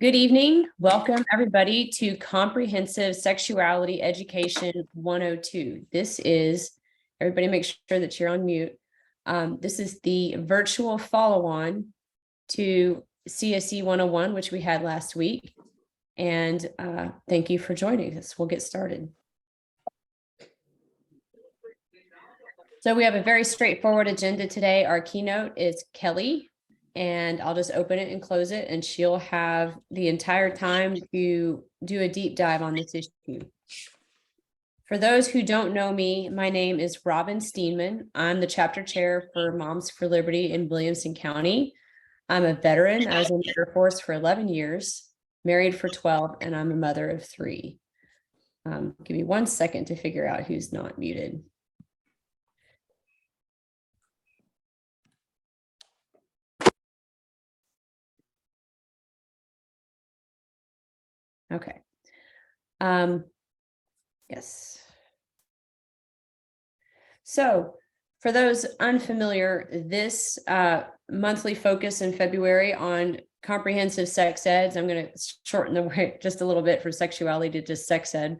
Good evening. Welcome everybody to Comprehensive Sexuality Education 102. This is, everybody make sure that you're on mute. This is the virtual follow-on to CSE 101, which we had last week. And thank you for joining us. We'll get started. So we have a very straightforward agenda today. Our keynote is Kelly, and I'll just open it and close it, and she'll have the entire time to do a deep dive on this issue. For those who don't know me, my name is Robin Steenman. I'm the chapter chair for Moms for Liberty in Williamson County. I'm a veteran. I was in the Air Force for 11 years, married for 12, and I'm a mother of 3. Give me 1 second to figure out who's not muted. Okay. Yes. So for those unfamiliar, this monthly focus in February on comprehensive sex eds, I'm going to shorten the way just a little bit from sexuality to just sex ed.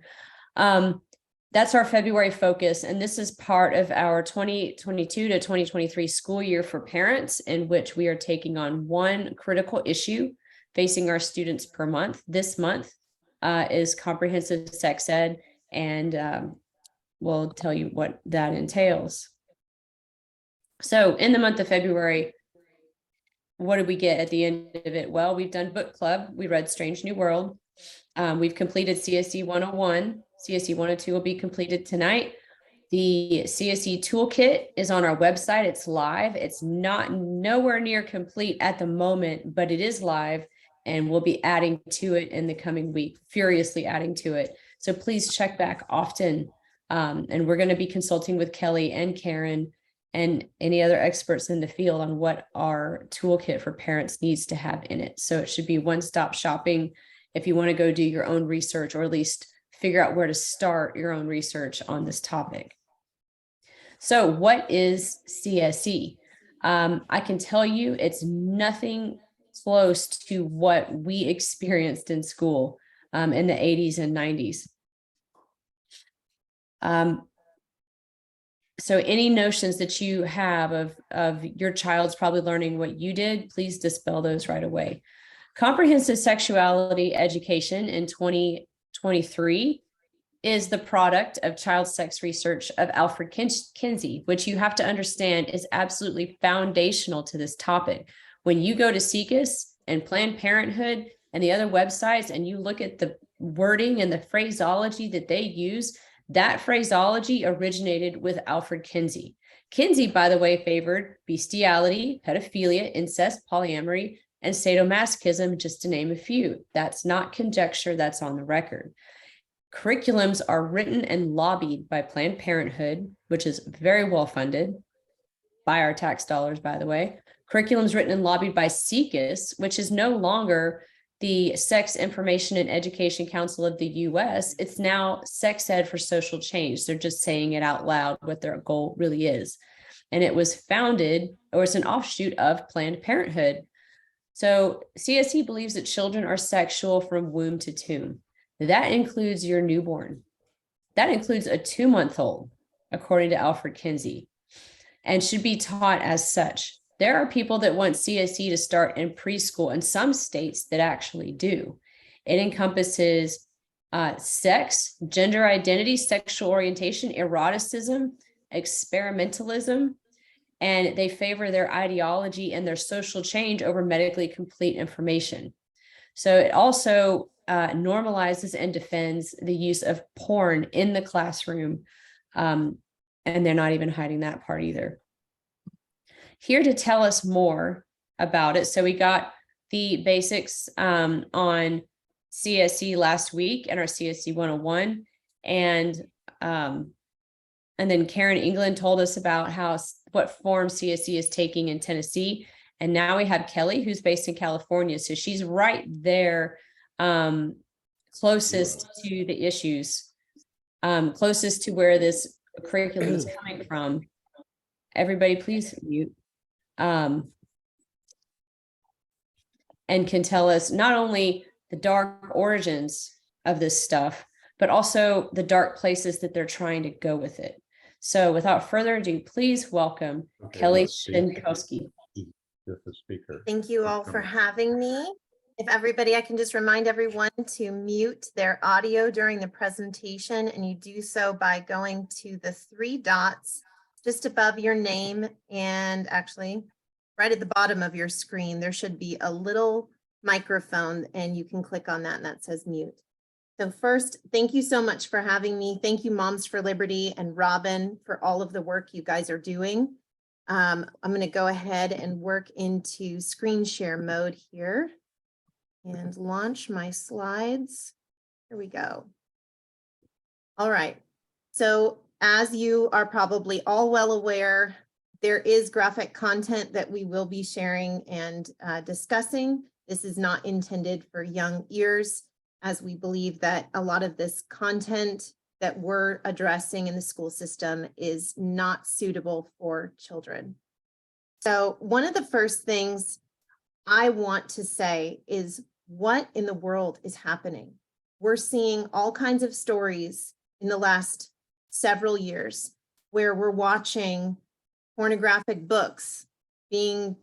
That's our February focus. And this is part of our 2022 to 2023 school year for parents, in which we are taking on one critical issue facing our students per month. This month is comprehensive sex ed, and we'll tell you what that entails. So in the month of February, what did we get at the end of it? Well, we've done book club. We read Strange New World. We've completed CSE 101. CSE 102 will be completed tonight. The CSE toolkit is on our website. It's live. It's nowhere near complete at the moment, but it is live, and we'll be adding to it in the coming week, furiously adding to it. So please check back often. And we're going to be consulting with Kelly and Karen and any other experts in the field on what our toolkit for parents needs to have in it. So it should be one-stop shopping if you want to go do your own research, or at least figure out where to start your own research on this topic. So what is CSE? I can tell you it's nothing close to what we experienced in school in the 80s and 90s. So any notions that you have of your child's probably learning what you did, please dispel those right away. Comprehensive sexuality education in 2023 is the product of child sex research of Alfred Kinsey, which you have to understand is absolutely foundational to this topic. When you go to SIECUS and Planned Parenthood and the other websites, and you look at the wording and the phraseology that they use, that phraseology originated with Alfred Kinsey. Kinsey, by the way, favored bestiality, pedophilia, incest, polyamory, and sadomasochism, just to name a few. That's not conjecture, that's on the record. Curriculums are written and lobbied by Planned Parenthood, which is very well funded by our tax dollars, by the way. Curriculums written and lobbied by SIECUS, which is no longer the Sex Information and Education Council of the US. It's now Sex Ed for Social Change. They're just saying it out loud what their goal really is. And it was founded, or it's an offshoot of Planned Parenthood. So CSE believes that children are sexual from womb to tomb. That includes your newborn. That includes a 2-month-old, according to Alfred Kinsey, and should be taught as such. There are people that want CSE to start in preschool, and some states that actually do. It encompasses sex, gender identity, sexual orientation, eroticism, experimentalism, and they favor their ideology and their social change over medically complete information. So it also normalizes and defends the use of porn in the classroom, and they're not even hiding that part either. Here to tell us more about it, so we got the basics on CSE last week and our CSE 101, and then Karen England told us about what form CSE is taking in Tennessee, and now we have Kelly, who's based in California, so she's right there, closest to the issues, closest to where this curriculum is coming from. Everybody, please mute. And can tell us not only the dark origins of this stuff, but also the dark places that they're trying to go with it. So without further ado, please welcome Kelly Shinkowski. The speaker. Thank you all for having me. If everybody, I can just remind everyone to mute their audio during the presentation, and you do so by going to the three dots just above your name, and actually right at the bottom of your screen, there should be a little microphone and you can click on that and that says mute. So first, thank you so much for having me. Thank you Moms for Liberty and Robin for all of the work you guys are doing. I'm going to go ahead and work into screen share mode here and launch my slides. Here we go. All right. So as you are probably all well aware, there is graphic content that we will be sharing and discussing. This is not intended for young ears, as we believe that a lot of this content that we're addressing in the school system is not suitable for children. So one of the first things I want to say is, what in the world is happening? We're seeing all kinds of stories in the last several years where we're watching pornographic books being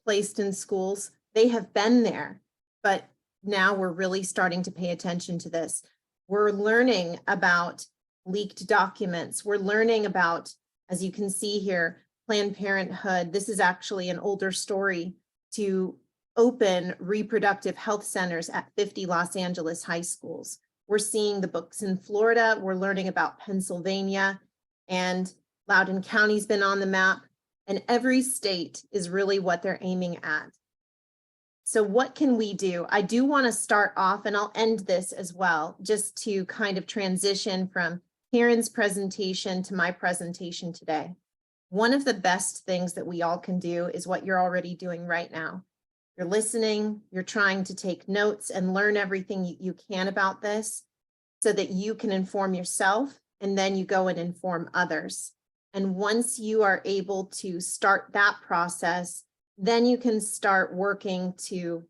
placed in schools. They have been there, but now we're really starting to pay attention to this. We're learning about leaked documents. We're learning about, as you can see here, Planned Parenthood. This is actually an older story to open reproductive health centers at 50 Los Angeles high schools. We're seeing the books in Florida. We're learning about Pennsylvania, and Loudoun County's been on the map, and every state is really what they're aiming at. So what can we do? I do want to start off, and I'll end this as well, just to kind of transition from Karen's presentation to my presentation today. One of the best things that we all can do is what you're already doing right now. You're listening, you're trying to take notes and learn everything you can about this so that you can inform yourself, and then you go and inform others. And once you are able to start that process, then you can start working to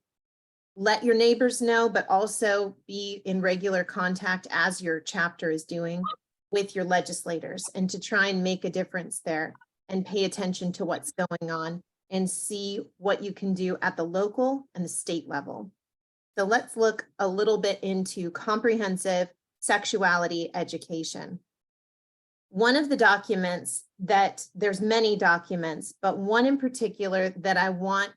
let your neighbors know, but also be in regular contact, as your chapter is doing, with your legislators, and to try and make a difference there and pay attention to what's going on and see what you can do at the local and the state level. So let's look a little bit into comprehensive sexuality education. One of the documents that, there's many documents, but one in particular that I want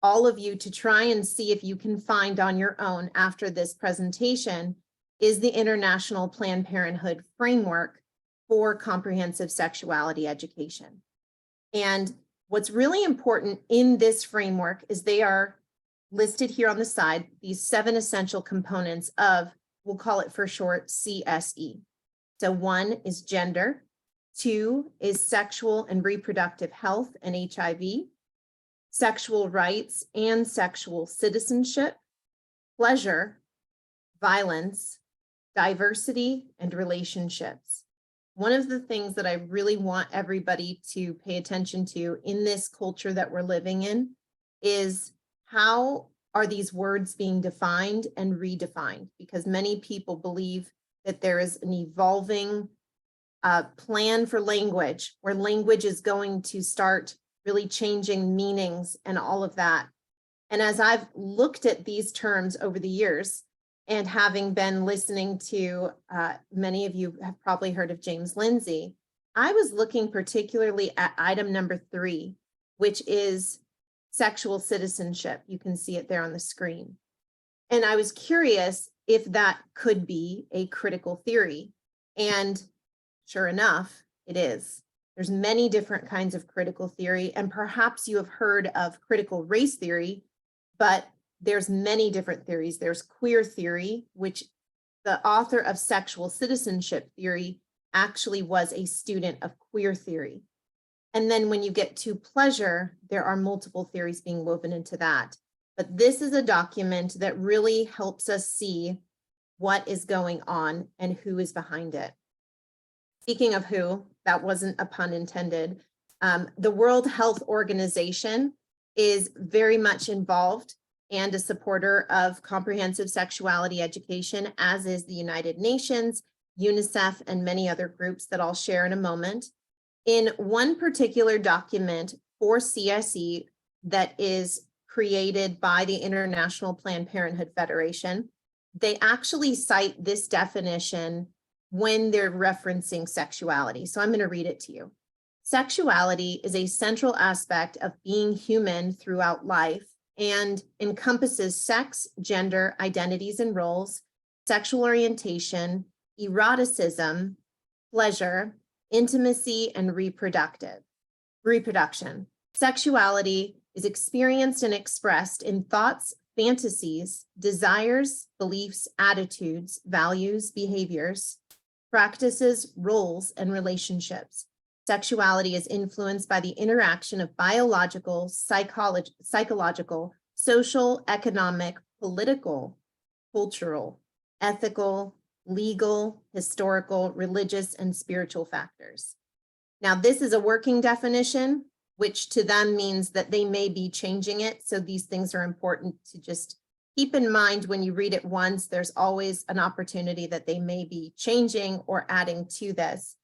all of you to try and see if you can find on your own after this presentation is the International Planned Parenthood Framework for Comprehensive Sexuality Education. And what's really important in this framework is they are listed here on the side, these 7 essential components of, we'll call it for short, CSE. So 1 is gender, 2 is sexual and reproductive health and HIV, sexual rights and sexual citizenship, pleasure, violence, diversity, and relationships. One of the things that I really want everybody to pay attention to in this culture that we're living in is, how are these words being defined and redefined? Because many people believe that there is an evolving plan for language, where language is going to start really changing meanings and all of that. And as I've looked at these terms over the years, and having been listening to, many of you have probably heard of James Lindsay, I was looking particularly at item number 3, which is sexual citizenship. You can see it there on the screen. And I was curious if that could be a critical theory. And sure enough, it is. There's many different kinds of critical theory, and perhaps you have heard of critical race theory, but there's many different theories. There's queer theory, which the author of sexual citizenship theory actually was a student of queer theory. And then when you get to pleasure, there are multiple theories being woven into that. But this is a document that really helps us see what is going on and who is behind it. Speaking of who, that wasn't a pun intended. The World Health Organization is very much involved and a supporter of comprehensive sexuality education, as is the United Nations, UNICEF, and many other groups that I'll share in a moment. In one particular document for CSE that is created by the International Planned Parenthood Federation, they actually cite this definition when they're referencing sexuality. So I'm going to read it to you. Sexuality is a central aspect of being human throughout life and encompasses sex, gender, identities and roles, sexual orientation, eroticism, pleasure, intimacy, and reproduction. Sexuality is experienced and expressed in thoughts, fantasies, desires, beliefs, attitudes, values, behaviors, practices, roles, and relationships. Sexuality is influenced by the interaction of biological, psychological, social, economic, political, cultural, ethical, legal, historical, religious, and spiritual factors. Now, this is a working definition, which to them means that they may be changing it. So these things are important to just keep in mind when you read it once. There's always an opportunity that they may be changing or adding to this.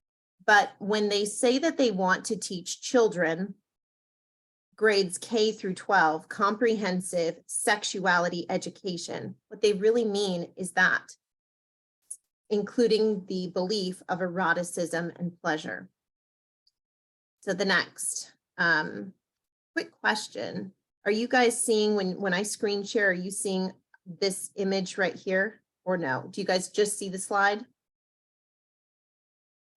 But when they say that they want to teach children grades K through 12 comprehensive sexuality education, what they really mean is that, including the belief of eroticism and pleasure. So the next quick question. Are you guys seeing when I screen share, are you seeing this image right here or no? Do you guys just see the slide?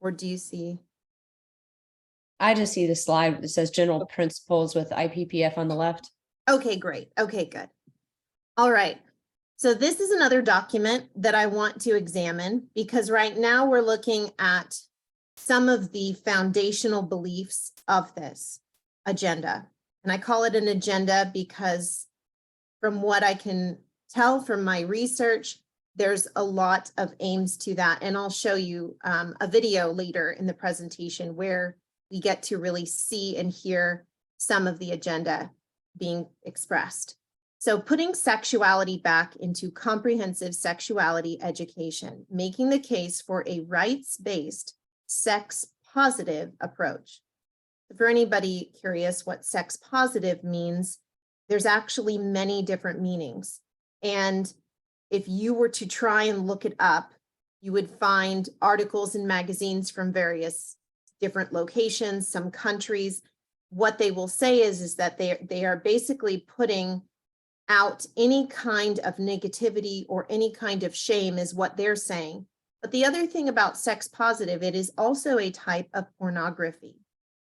Or do you see? I just see the slide that says general principles with IPPF on the left. Okay, great. Okay, good. All right. So this is another document that I want to examine because right now we're looking at some of the foundational beliefs of this agenda. And I call it an agenda because from what I can tell from my research, there's a lot of aims to that. And I'll show you a video later in the presentation where we get to really see and hear some of the agenda being expressed. So putting sexuality back into comprehensive sexuality education, making the case for a rights-based, sex-positive approach. For anybody curious what sex-positive means, there's actually many different meanings. And if you were to try and look it up, you would find articles in magazines from various different locations, some countries. What they will say is that they are basically putting out any kind of negativity or any kind of shame is what they're saying. But the other thing about sex positive, it is also a type of pornography.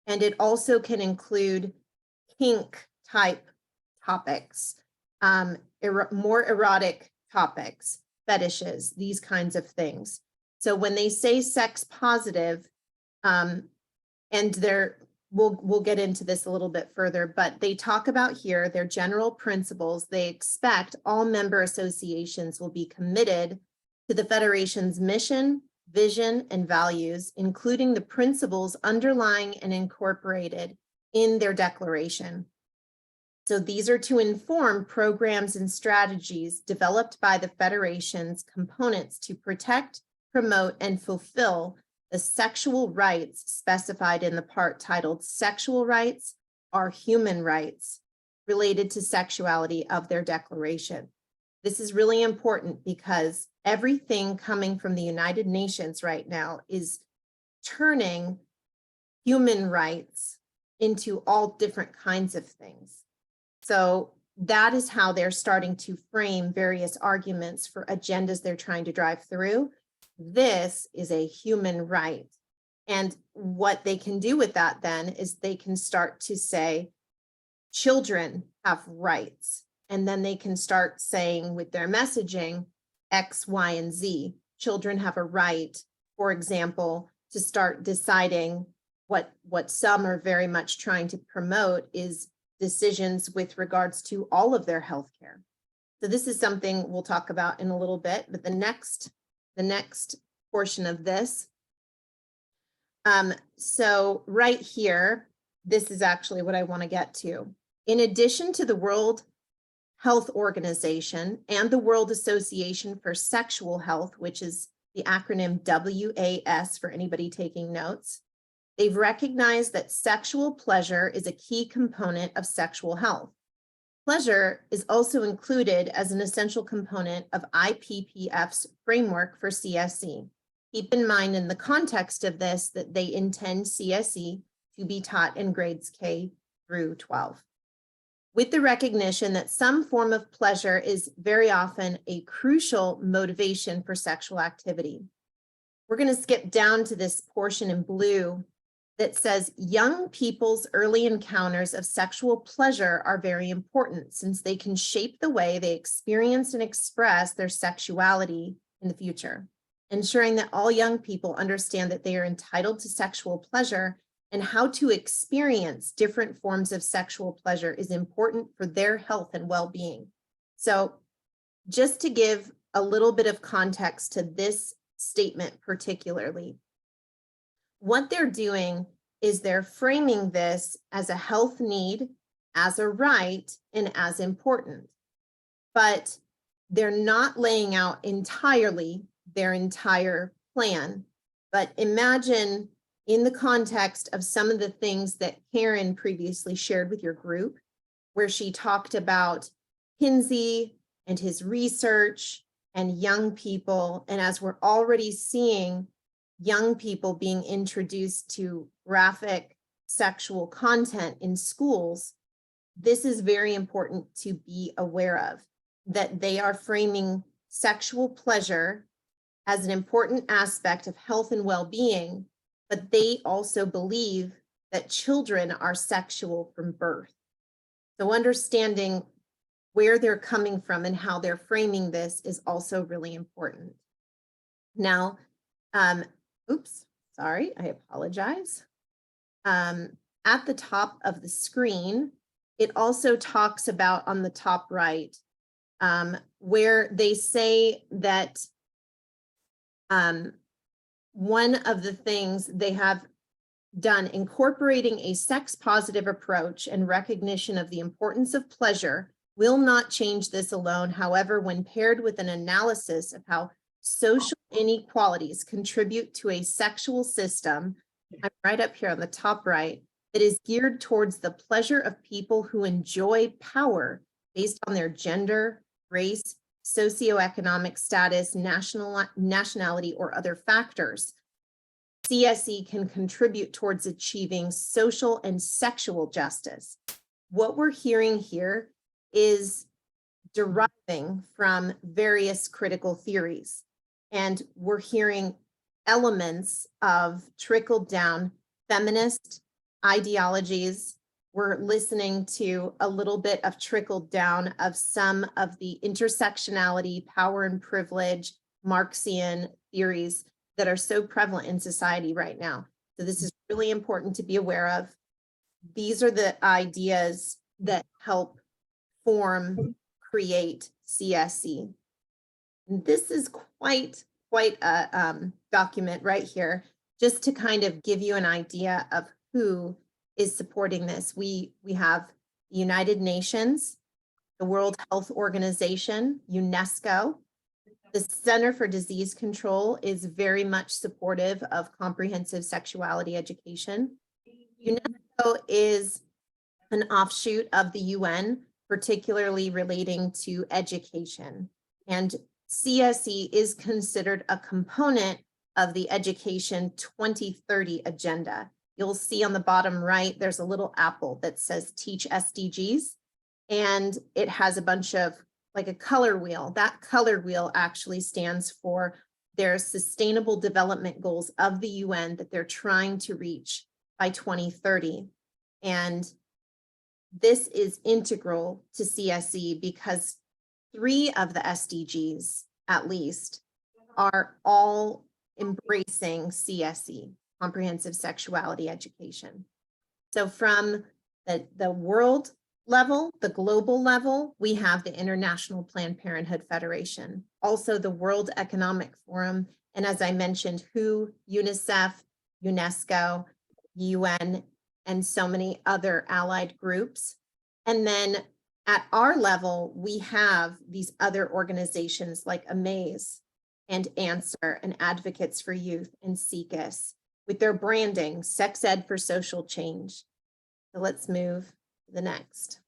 And it also can include kink type topics, more erotic topics, fetishes, these kinds of things. So when they say sex positive, and we'll get into this a little bit further, but they talk about here their general principles. They expect all member associations will be committed to the Federation's mission, vision, and values, including the principles underlying and incorporated in their declaration. So these are to inform programs and strategies developed by the Federation's components to protect, promote, and fulfill the sexual rights specified in the part titled Sexual Rights Are Human Rights related to sexuality of their declaration. This is really important because everything coming from the United Nations right now is turning human rights into all different kinds of things. So that is how they're starting to frame various arguments for agendas they're trying to drive through. This is a human right. And what they can do with that then is they can start to say children have rights. And then they can start saying with their messaging X, Y, and Z. Children have a right, for example, to start deciding what some are very much trying to promote is decisions with regards to all of their health care. So this is something we'll talk about in a little bit, but the next portion of this. So right here, this is actually what I want to get to. In addition to the World Health Organization and the World Association for Sexual Health, which is the acronym WAS for anybody taking notes. They've recognized that sexual pleasure is a key component of sexual health. Pleasure is also included as an essential component of IPPF's framework for CSE. Keep in mind in the context of this that they intend CSE to be taught in grades K through 12. With the recognition that some form of pleasure is very often a crucial motivation for sexual activity. We're going to skip down to this portion in blue that says young people's early encounters of sexual pleasure are very important since they can shape the way they experience and express their sexuality in the future. Ensuring that all young people understand that they are entitled to sexual pleasure and how to experience different forms of sexual pleasure is important for their health and well-being. So just to give a little bit of context to this statement particularly, what they're doing is they're framing this as a health need, as a right, and as important. But they're not laying out entirely their entire plan. But imagine in the context of some of the things that Karen previously shared with your group, where she talked about Kinsey and his research and young people. And as we're already seeing young people being introduced to graphic sexual content in schools, this is very important to be aware of, that they are framing sexual pleasure as an important aspect of health and well-being, but they also believe that children are sexual from birth. So understanding where they're coming from and how they're framing this is also really important. Now, oops, sorry, I apologize. At the top of the screen, it also talks about on the top right, where they say that one of the things they have done, incorporating a sex-positive approach and recognition of the importance of pleasure will not change this alone. However, when paired with an analysis of how social inequalities contribute to a sexual system, I'm right up here on the top right, that is geared towards the pleasure of people who enjoy power based on their gender, race, socioeconomic status, nationality, or other factors. CSE can contribute towards achieving social and sexual justice. What we're hearing here is deriving from various critical theories, and we're hearing elements of trickled down feminist ideologies. We're listening to a little bit of trickled down of some of the intersectionality, power and privilege, Marxian theories that are so prevalent in society right now. So this is really important to be aware of. These are the ideas that help form, create CSE. And this is quite a document right here, just to kind of give you an idea of who is supporting this. We have the United Nations, the World Health Organization, UNESCO. The Center for Disease Control is very much supportive of comprehensive sexuality education. UNESCO is an offshoot of the UN, particularly relating to education. And CSE is considered a component of the Education 2030 agenda. You'll see on the bottom right, there's a little apple that says Teach SDGs, and it has a bunch of like a color wheel. That color wheel actually stands for their Sustainable Development Goals of the UN that they're trying to reach by 2030. And this is integral to CSE because 3 of the SDGs, at least, are all embracing CSE, comprehensive sexuality education. So from the world level, the global level, we have the International Planned Parenthood Federation, also the World Economic Forum, and as I mentioned, WHO, UNICEF, UNESCO, UN, and so many other allied groups. And then At our level, we have these other organizations like Amaze and Answer and Advocates for Youth and SEEKUS with their branding, Sex Ed for Social Change. So let's move to the next.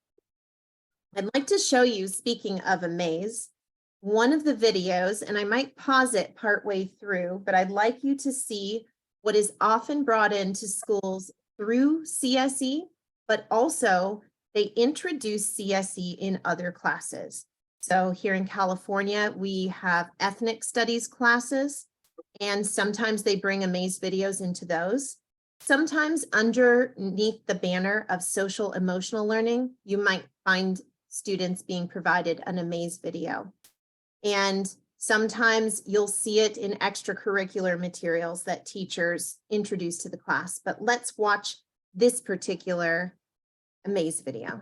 I'd like to show you, speaking of Amaze, one of the videos, and I might pause it partway through, but I'd like you to see what is often brought into schools through CSE, but also they introduce CSE in other classes. So here in California, we have ethnic studies classes, and sometimes they bring Amaze videos into those. Sometimes underneath the banner of social emotional learning, you might find students being provided an Amaze video. And sometimes you'll see it in extracurricular materials that teachers introduce to the class. But let's watch this particular Amaze video.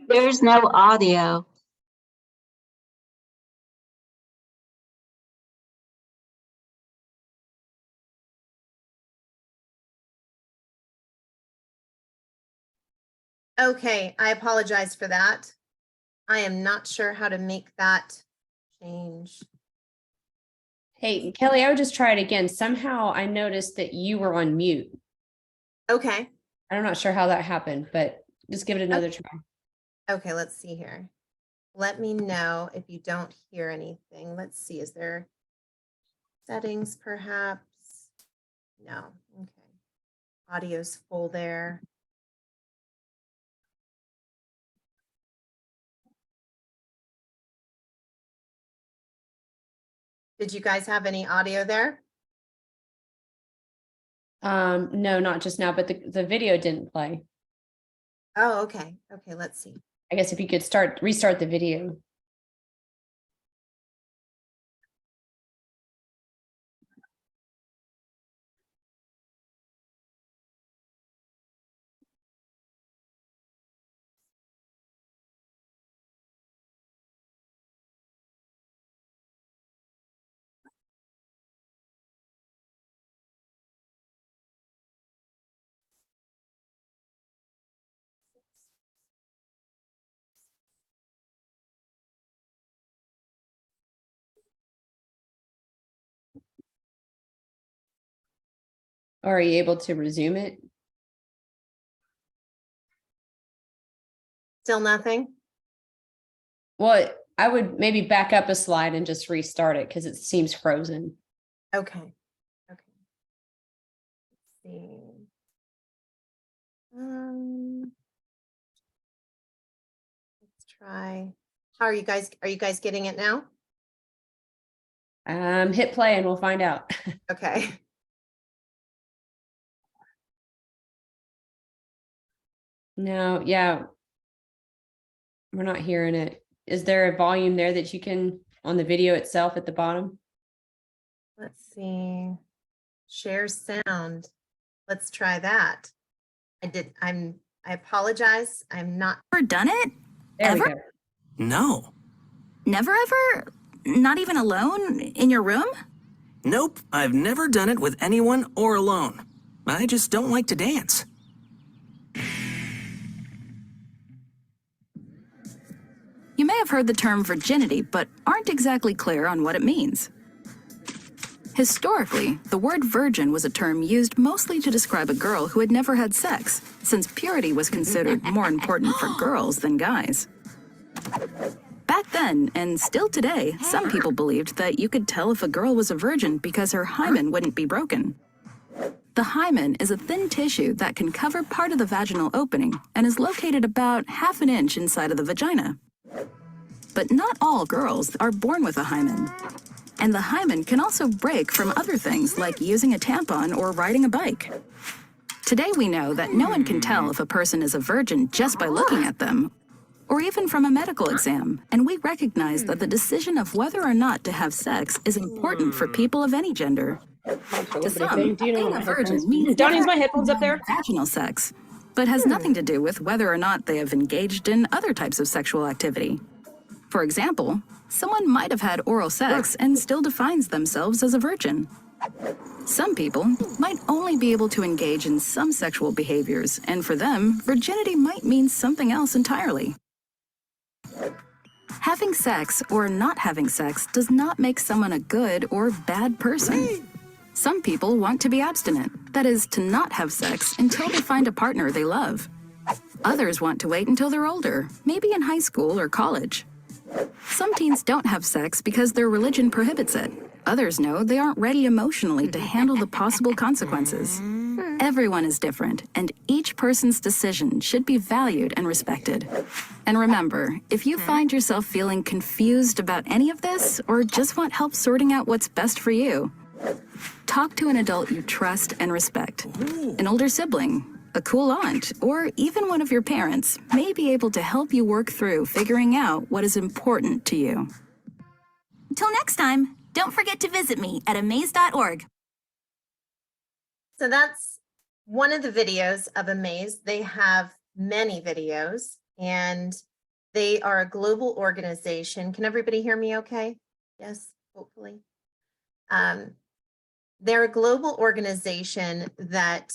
There's no audio. Okay, I apologize for that. I am not sure how to make that change. Hey, Kelly, I would just try it again. Somehow I noticed that you were on mute. Okay, I'm not sure how that happened, but just give it another try. okay, let's see here. Let me know if you don't hear anything. Let's see, is there settings perhaps? No, okay. Audio's full there. Did you guys have any audio there? No, not just now, but the video didn't play. Oh, okay. Okay, let's see. I guess if you could restart the video. Or are you able to resume it? Still nothing? Well, I would maybe back up a slide and just restart it because it seems frozen. Okay. Okay. Let's see. Let's try. How are you guys? Are you guys getting it now? Hit play and we'll find out. Okay. No, yeah. We're not hearing it. Is there a volume there that you can on the video itself at the bottom? Let's see. Share sound. Let's try that. I apologize. I'm not. Ever done it? There we Ever? go. No. Never ever? Not even alone in your room? Nope, I've never done it with anyone or alone. I just don't like to dance. You may have heard the term virginity, but aren't exactly clear on what it means. Historically, the word virgin was a term used mostly to describe a girl who had never had sex, since purity was considered more important for girls than guys. Back then, and still today, some people believed that you could tell if a girl was a virgin because her hymen wouldn't be broken. The hymen is a thin tissue that can cover part of the vaginal opening and is located about ½ an inch inside of the vagina. But not all girls are born with a hymen. And the hymen can also break from other things like using a tampon or riding a bike. Today we know that no one can tell if a person is a virgin just by looking at them, or even from a medical exam, and we recognize that the decision of whether or not to have sex is important for people of any gender. To some, being a virgin means Donnie's my headphones up there. vaginal sex, but has nothing to do with whether or not they have engaged in other types of sexual activity. For example, someone might have had oral sex and still defines themselves as a virgin. Some people might only be able to engage in some sexual behaviors, and for them, virginity might mean something else entirely. Having sex or not having sex does not make someone a good or bad person. Some people want to be abstinent, that is, to not have sex until they find a partner they love. Others want to wait until they're older, maybe in high school or college. Some teens don't have sex because their religion prohibits it. Others know they aren't ready emotionally to handle the possible consequences. Everyone is different, and each person's decision should be valued and respected. And remember, if you find yourself feeling confused about any of this, or just want help sorting out what's best for you, talk to an adult you trust and respect. An older sibling, a cool aunt, or even one of your parents may be able to help you work through figuring out what is important to you. Until next time, don't forget to visit me at amaze.org. So that's one of the videos of Amaze. They have many videos, and they are a global organization. Can everybody hear me okay? Yes, hopefully. They're a global organization that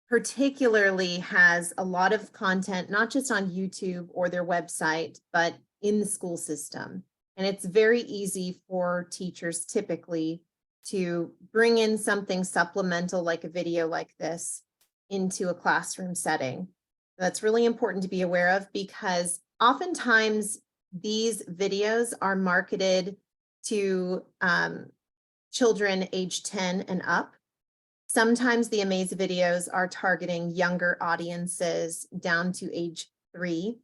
particularly has a lot of content, not just on YouTube or their website, but in the school system. And it's very easy for teachers typically to bring in something supplemental like a video like this into a classroom setting. That's really important to be aware of, because oftentimes these videos are marketed to children age 10 and up. Sometimes the Amaze videos are targeting younger audiences down to age 3,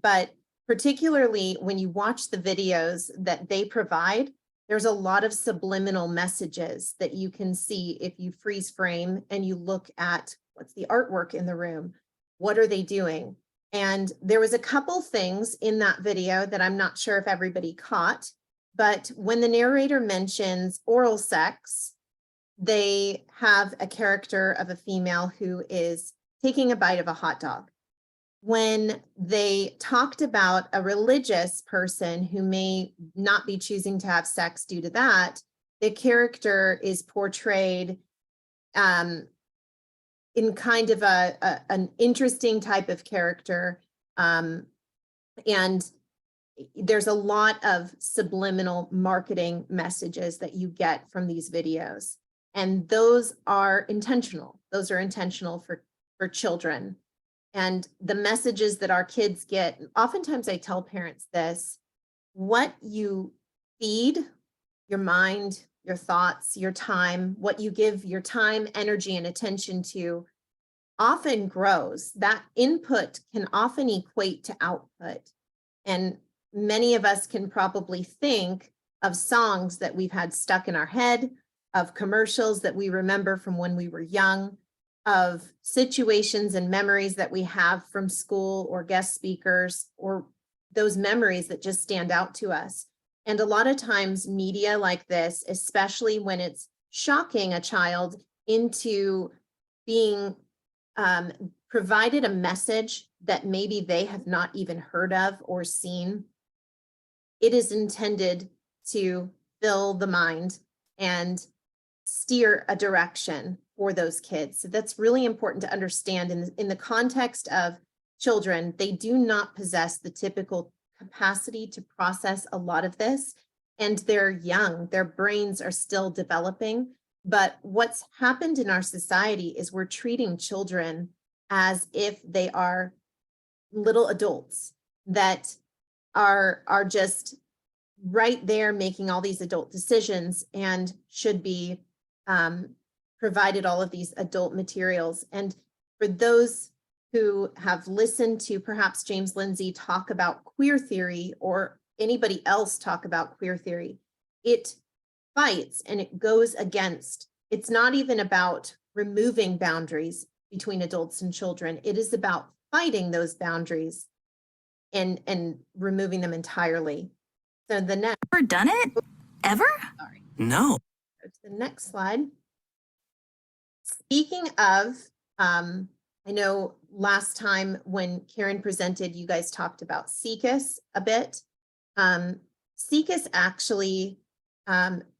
but particularly when you watch the videos that they provide, there's a lot of subliminal messages that you can see if you freeze frame and you look at what's the artwork in the room, what are they doing? And there was a couple things in that video that I'm not sure if everybody caught, but when the narrator mentions oral sex, they have a character of a female who is taking a bite of a hot dog. When they talked about a religious person who may not be choosing to have sex due to that, the character is portrayed in kind of an interesting type of character. And there's a lot of subliminal marketing messages that you get from these videos. And those are intentional. Those are intentional for children. And the messages that our kids get, oftentimes I tell parents this, what you feed your mind, your thoughts, your time, what you give your time, energy, and attention to often grows. That input can often equate to output. And many of us can probably think of songs that we've had stuck in our head, of commercials that we remember from when we were young, of situations and memories that we have from school or guest speakers, or those memories that just stand out to us. And a lot of times media like this, especially when it's shocking a child into being provided a message that maybe they have not even heard of or seen, it is intended to fill the mind and steer a direction for those kids. So that's really important to understand in the context of children. They do not possess the typical capacity to process a lot of this, and they're young, their brains are still developing. But what's happened in our society is we're treating children as if they are little adults that are just right there making all these adult decisions and should be provided all of these adult materials. And for those who have listened to perhaps James Lindsay talk about queer theory, or anybody else talk about queer theory, it fights and it goes against. It's not even about removing boundaries between adults and children. It is about fighting those boundaries and removing them entirely. So the next, Ever done it? Ever? No. go to the next slide. Speaking of, I know last time when Karen presented, you guys talked about SECUS a bit. SECUS actually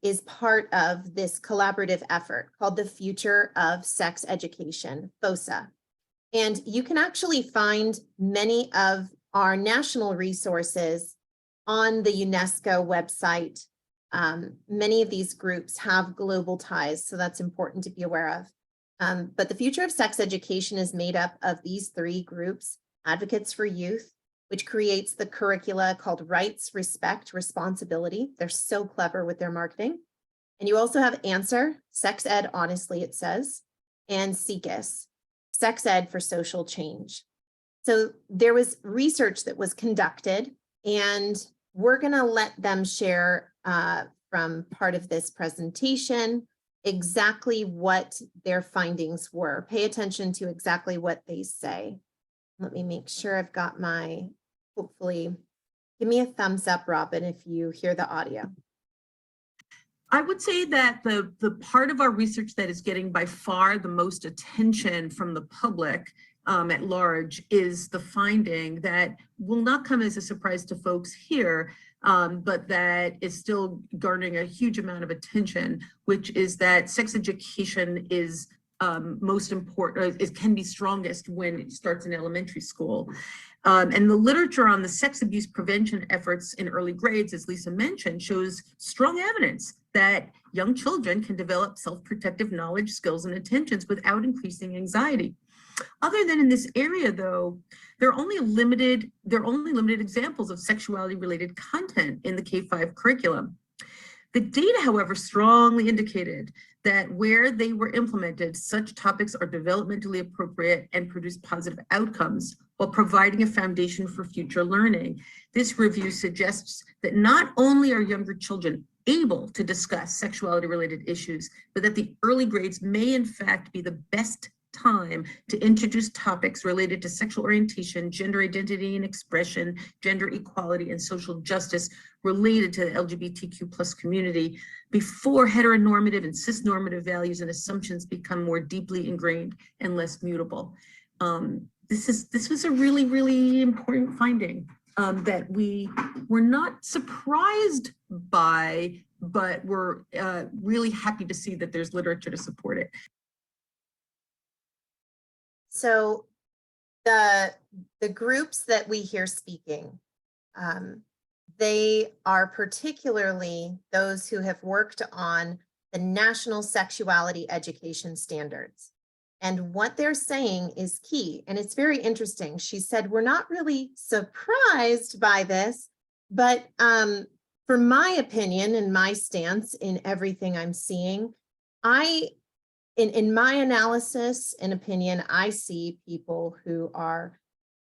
is part of this collaborative effort called the Future of Sex Education, FOSA. And you can actually find many of our national resources on the UNESCO website. Many of these groups have global ties, so that's important to be aware of. But the Future of Sex Education is made up of these three groups: Advocates for Youth, which creates the curricula called Rights, Respect, Responsibility. They're so clever with their marketing. And you also have Answer, Sex Ed Honestly, it says, and SECUS, Sex Ed for Social Change. So there was research that was conducted, and we're gonna let them share from part of this presentation exactly what their findings were. Pay attention to exactly what they say. Let me make sure I've got my, hopefully, give me a thumbs up, Robin, if you hear the audio. I would say that the part of our research that is getting by far the most attention from the public at large is the finding that will not come as a surprise to folks here, but that is still garnering a huge amount of attention, which is that sex education is most important, it can be strongest when it starts in elementary school. And the literature on the sex abuse prevention efforts in early grades, as Lisa mentioned, shows strong evidence that young children can develop self-protective knowledge, skills, and intentions without increasing anxiety. Other than in this area, though, there are only limited examples of sexuality-related content in the K-5 curriculum. The data, however, strongly indicated that where they were implemented, such topics are developmentally appropriate and produce positive outcomes while providing a foundation for future learning. This review suggests that not only are younger children able to discuss sexuality-related issues, but that the early grades may in fact be the best time to introduce topics related to sexual orientation, gender identity and expression, gender equality, and social justice related to the LGBTQ+ community before heteronormative and cisnormative values and assumptions become more deeply ingrained and less mutable. This was a really, really important finding that we were not surprised by, but we're really happy to see that there's literature to support it. So the groups that we hear speaking, they are particularly those who have worked on the national sexuality education standards. And what they're saying is key. And it's very interesting. She said, we're not really surprised by this, but for my opinion and my stance in everything I'm seeing, in my analysis and opinion, I see people who are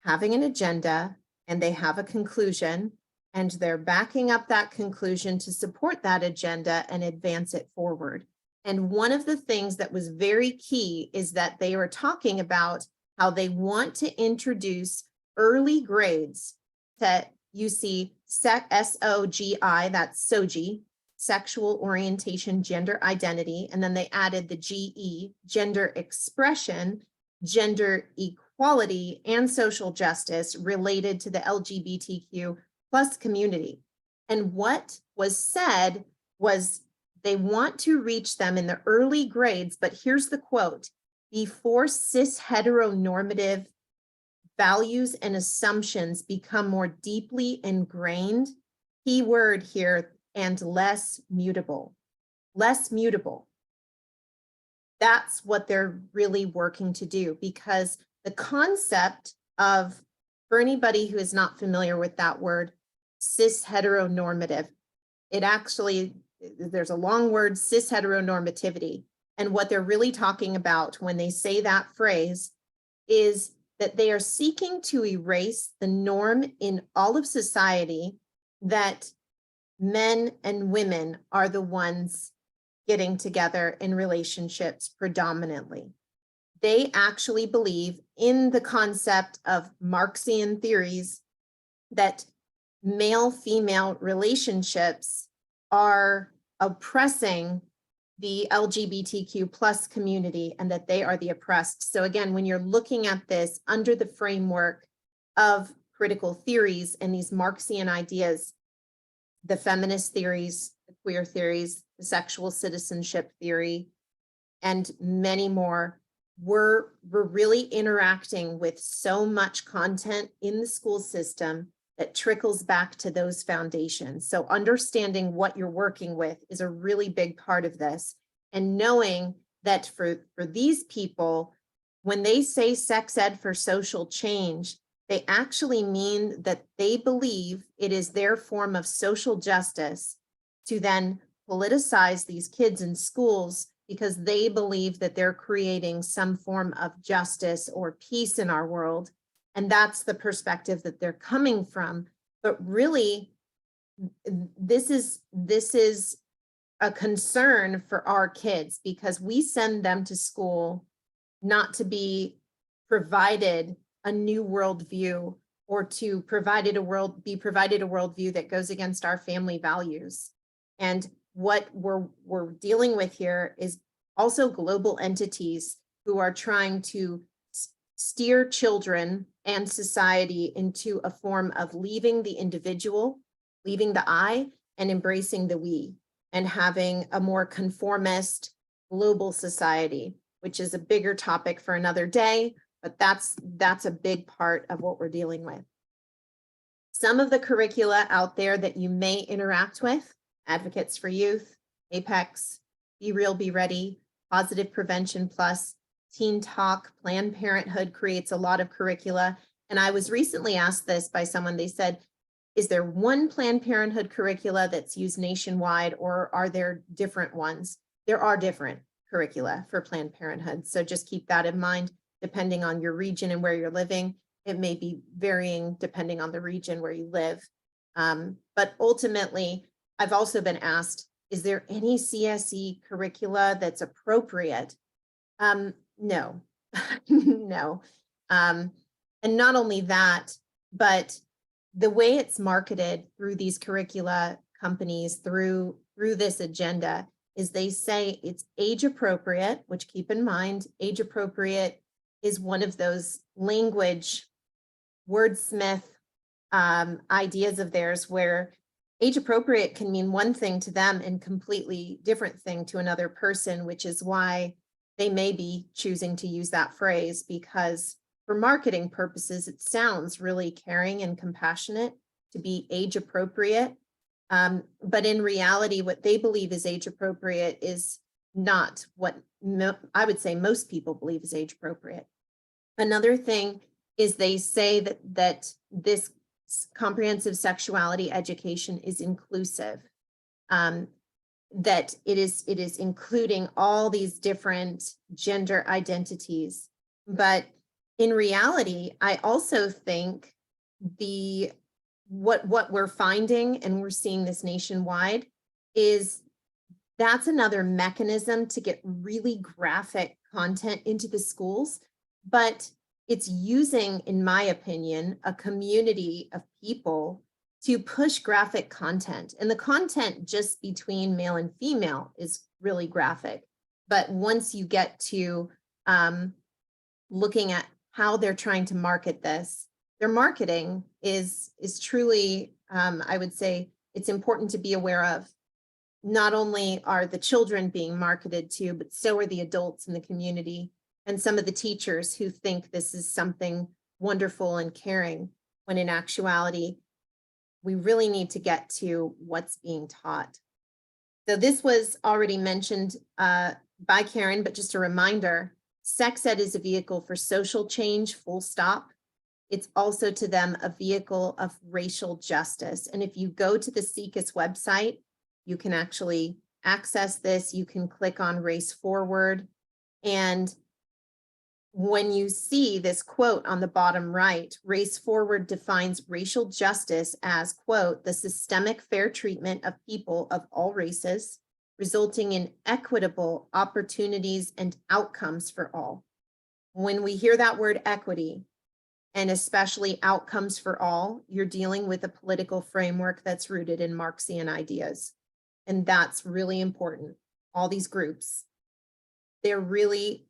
having an agenda and they have a conclusion and they're backing up that conclusion to support that agenda and advance it forward. And one of the things that was very key is that they were talking about how they want to introduce early grades that you see SOGI, that's SOGI, sexual orientation, gender identity, and then they added the GE, gender expression, gender equality, and social justice related to the LGBTQ+ community. And what was said was they want to reach them in the early grades, but here's the quote: before cis heteronormative values and assumptions become more deeply ingrained, key word here, and less mutable. Less mutable. That's what they're really working to do, because the concept of, for anybody who is not familiar with that word, cis heteronormative, it actually, there's a long word, cis heteronormativity. And what they're really talking about when they say that phrase is that they are seeking to erase the norm in all of society that men and women are the ones getting together in relationships predominantly. They actually believe in the concept of Marxian theories that male-female relationships are oppressing the LGBTQ plus community and that they are the oppressed. So again, when you're looking at this under the framework of critical theories and these Marxian ideas, the feminist theories, the queer theories, the sexual citizenship theory, and many more, we're really interacting with so much content in the school system that trickles back to those foundations. So understanding what you're working with is a really big part of this. And knowing that for these people, when they say sex ed for social change, they actually mean that they believe it is their form of social justice to then politicize these kids in schools because they believe that they're creating some form of justice or peace in our world. And that's the perspective that they're coming from. But really, this is a concern for our kids because we send them to school not to be provided a new worldview or to be provided a worldview that goes against our family values. And what we're dealing with here is also global entities who are trying to steer children and society into a form of leaving the individual, leaving the I, and embracing the we, and having a more conformist global society, which is a bigger topic for another day, but that's a big part of what we're dealing with. Some of the curricula out there that you may interact with: Advocates for Youth, Apex, Be Real, Be Ready, Positive Prevention Plus, Teen Talk, Planned Parenthood creates a lot of curricula. And I was recently asked this by someone. They said, is there one Planned Parenthood curricula that's used nationwide, or are there different ones? There are different curricula for Planned Parenthood. So just keep that in mind, depending on your region and where you're living. It may be varying depending on the region where you live. But ultimately, I've also been asked, is there any CSE curricula that's appropriate? No, no. And not only that, but the way it's marketed through these curricula companies, through this agenda, is they say it's age appropriate, which, keep in mind, age appropriate is one of those language wordsmith ideas of theirs, where age appropriate can mean one thing to them and completely different thing to another person, which is why they may be choosing to use that phrase, because for marketing purposes, it sounds really caring and compassionate to be age appropriate. But in reality, what they believe is age appropriate is not what I would say most people believe is age appropriate. Another thing is they say that this comprehensive sexuality education is inclusive, that it is including all these different gender identities. But in reality, I also think what we're finding, and we're seeing this nationwide, is that's another mechanism to get really graphic content into the schools. But it's using, in my opinion, a community of people to push graphic content. And the content just between male and female is really graphic. But once you get to looking at how they're trying to market this, their marketing is truly, I would say, it's important to be aware of. Not only are the children being marketed to, but so are the adults in the community and some of the teachers who think this is something wonderful and caring, when in actuality, we really need to get to what's being taught. So this was already mentioned by Karen, but just a reminder, sex ed is a vehicle for social change, full stop. It's also to them a vehicle of racial justice. And if you go to the SIECUS website, you can actually access this. You can click on Race Forward. And when you see this quote on the bottom right, Race Forward defines racial justice as, quote, the systemic fair treatment of people of all races, resulting in equitable opportunities and outcomes for all. When we hear that word equity, and especially outcomes for all, you're dealing with a political framework that's rooted in Marxian ideas. And that's really important. All these groups, they're really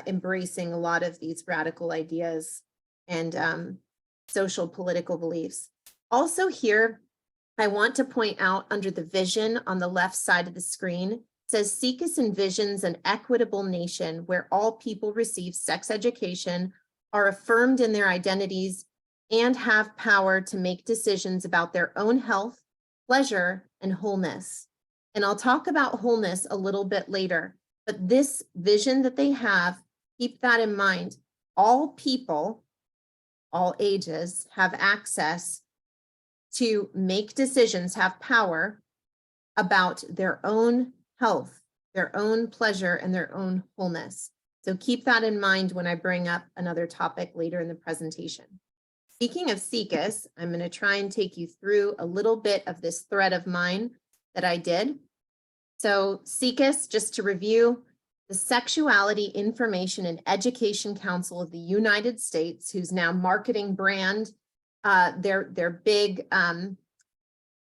embracing a lot of these radical ideas and social political beliefs. Also here, I want to point out under the vision on the left side of the screen, says SIECUS envisions an equitable nation where all people receive sex education, are affirmed in their identities, and have power to make decisions about their own health, pleasure, and wholeness. And I'll talk about wholeness a little bit later, but this vision that they have, keep that in mind. All people, all ages, have access to make decisions, have power about their own health, their own pleasure, and their own wholeness. So keep that in mind when I bring up another topic later in the presentation. Speaking of SIECUS, I'm going to try and take you through a little bit of this thread of mine that I did. So SIECUS, just to review, the Sexuality Information and Education Council of the United States, who's now marketing brand, their big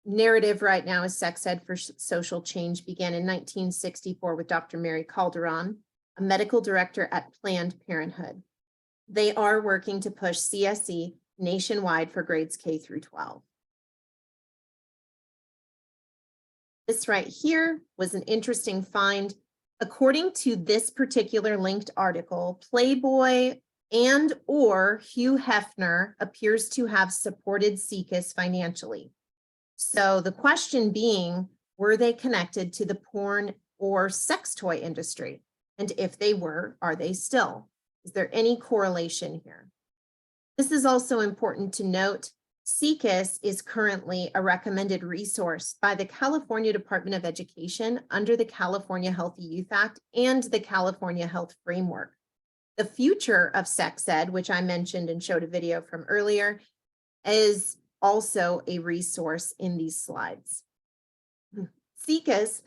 narrative right now is Sex Ed for Social Change, began in 1964 with Dr. Mary Calderon, a medical director at Planned Parenthood. They are working to push CSE nationwide for grades K through 12. This right here was an interesting find. According to this particular linked article, Playboy and or Hugh Hefner appears to have supported SIECUS financially. So the question being, were they connected to the porn or sex toy industry? And if they were, are they still? Is there any correlation here? This is also important to note. SIECUS is currently a recommended resource by the California Department of Education under the California Healthy Youth Act and the California Health Framework. The future of sex ed, which I mentioned and showed a video from earlier, is also a resource in these slides. SIECUS,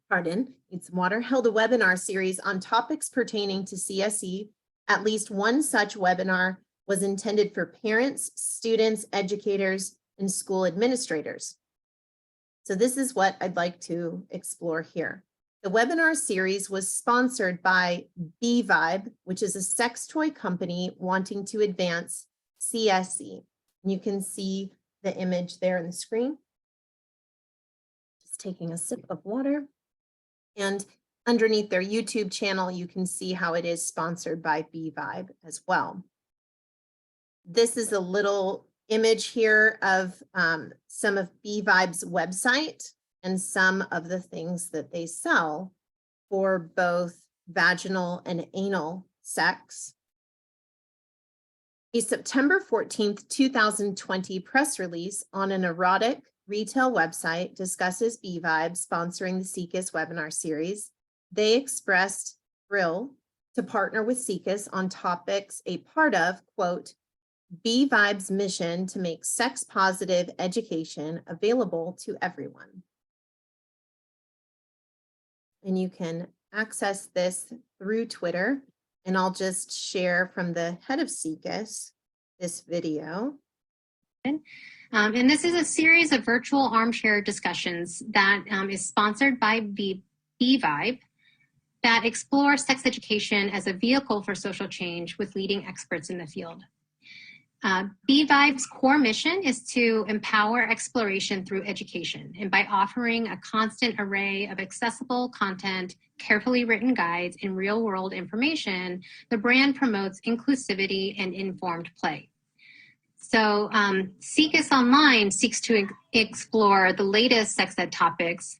pardon, it's water, held a webinar series on topics pertaining to CSE. At least one such webinar was intended for parents, students, educators, and school administrators. So this is what I'd like to explore here. The webinar series was sponsored by B-Vibe, which is a sex toy company wanting to advance CSE. And you can see the image there on the screen. Just taking a sip of water. And underneath their YouTube channel, you can see how it is sponsored by B-Vibe as well. This is a little image here of some of B-Vibe's website and some of the things that they sell for both vaginal and anal sex. A September 14th, 2020 press release on an erotic retail website discusses B-Vibe sponsoring the SIECUS webinar series. They expressed thrill to partner with SIECUS on topics a part of, quote, B-Vibe's mission to make sex-positive education available to everyone. And you can access this through Twitter, and I'll just share from the head of SIECUS this video. And this is a series of virtual armchair discussions that is sponsored by B-Vibe that explore sex education as a vehicle for social change with leading experts in the field. B-Vibe's core mission is to empower exploration through education, and by offering a constant array of accessible content, carefully written guides, and real-world information, the brand promotes inclusivity and informed play. So SIECUS Online seeks to explore the latest sex ed topics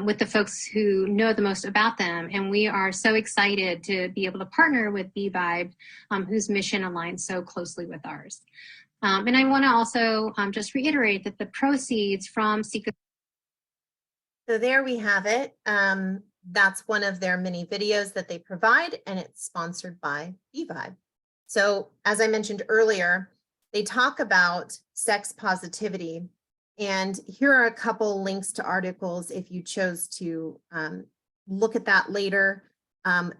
with the folks who know the most about them. And we are so excited to be able to partner with B-Vibe, whose mission aligns so closely with ours. And I want to also just reiterate that the proceeds from SIECUS. So there we have it. That's one of their many videos that they provide, and it's sponsored by B-Vibe. So as I mentioned earlier, they talk about sex positivity. And here are a couple links to articles if you chose to look at that later.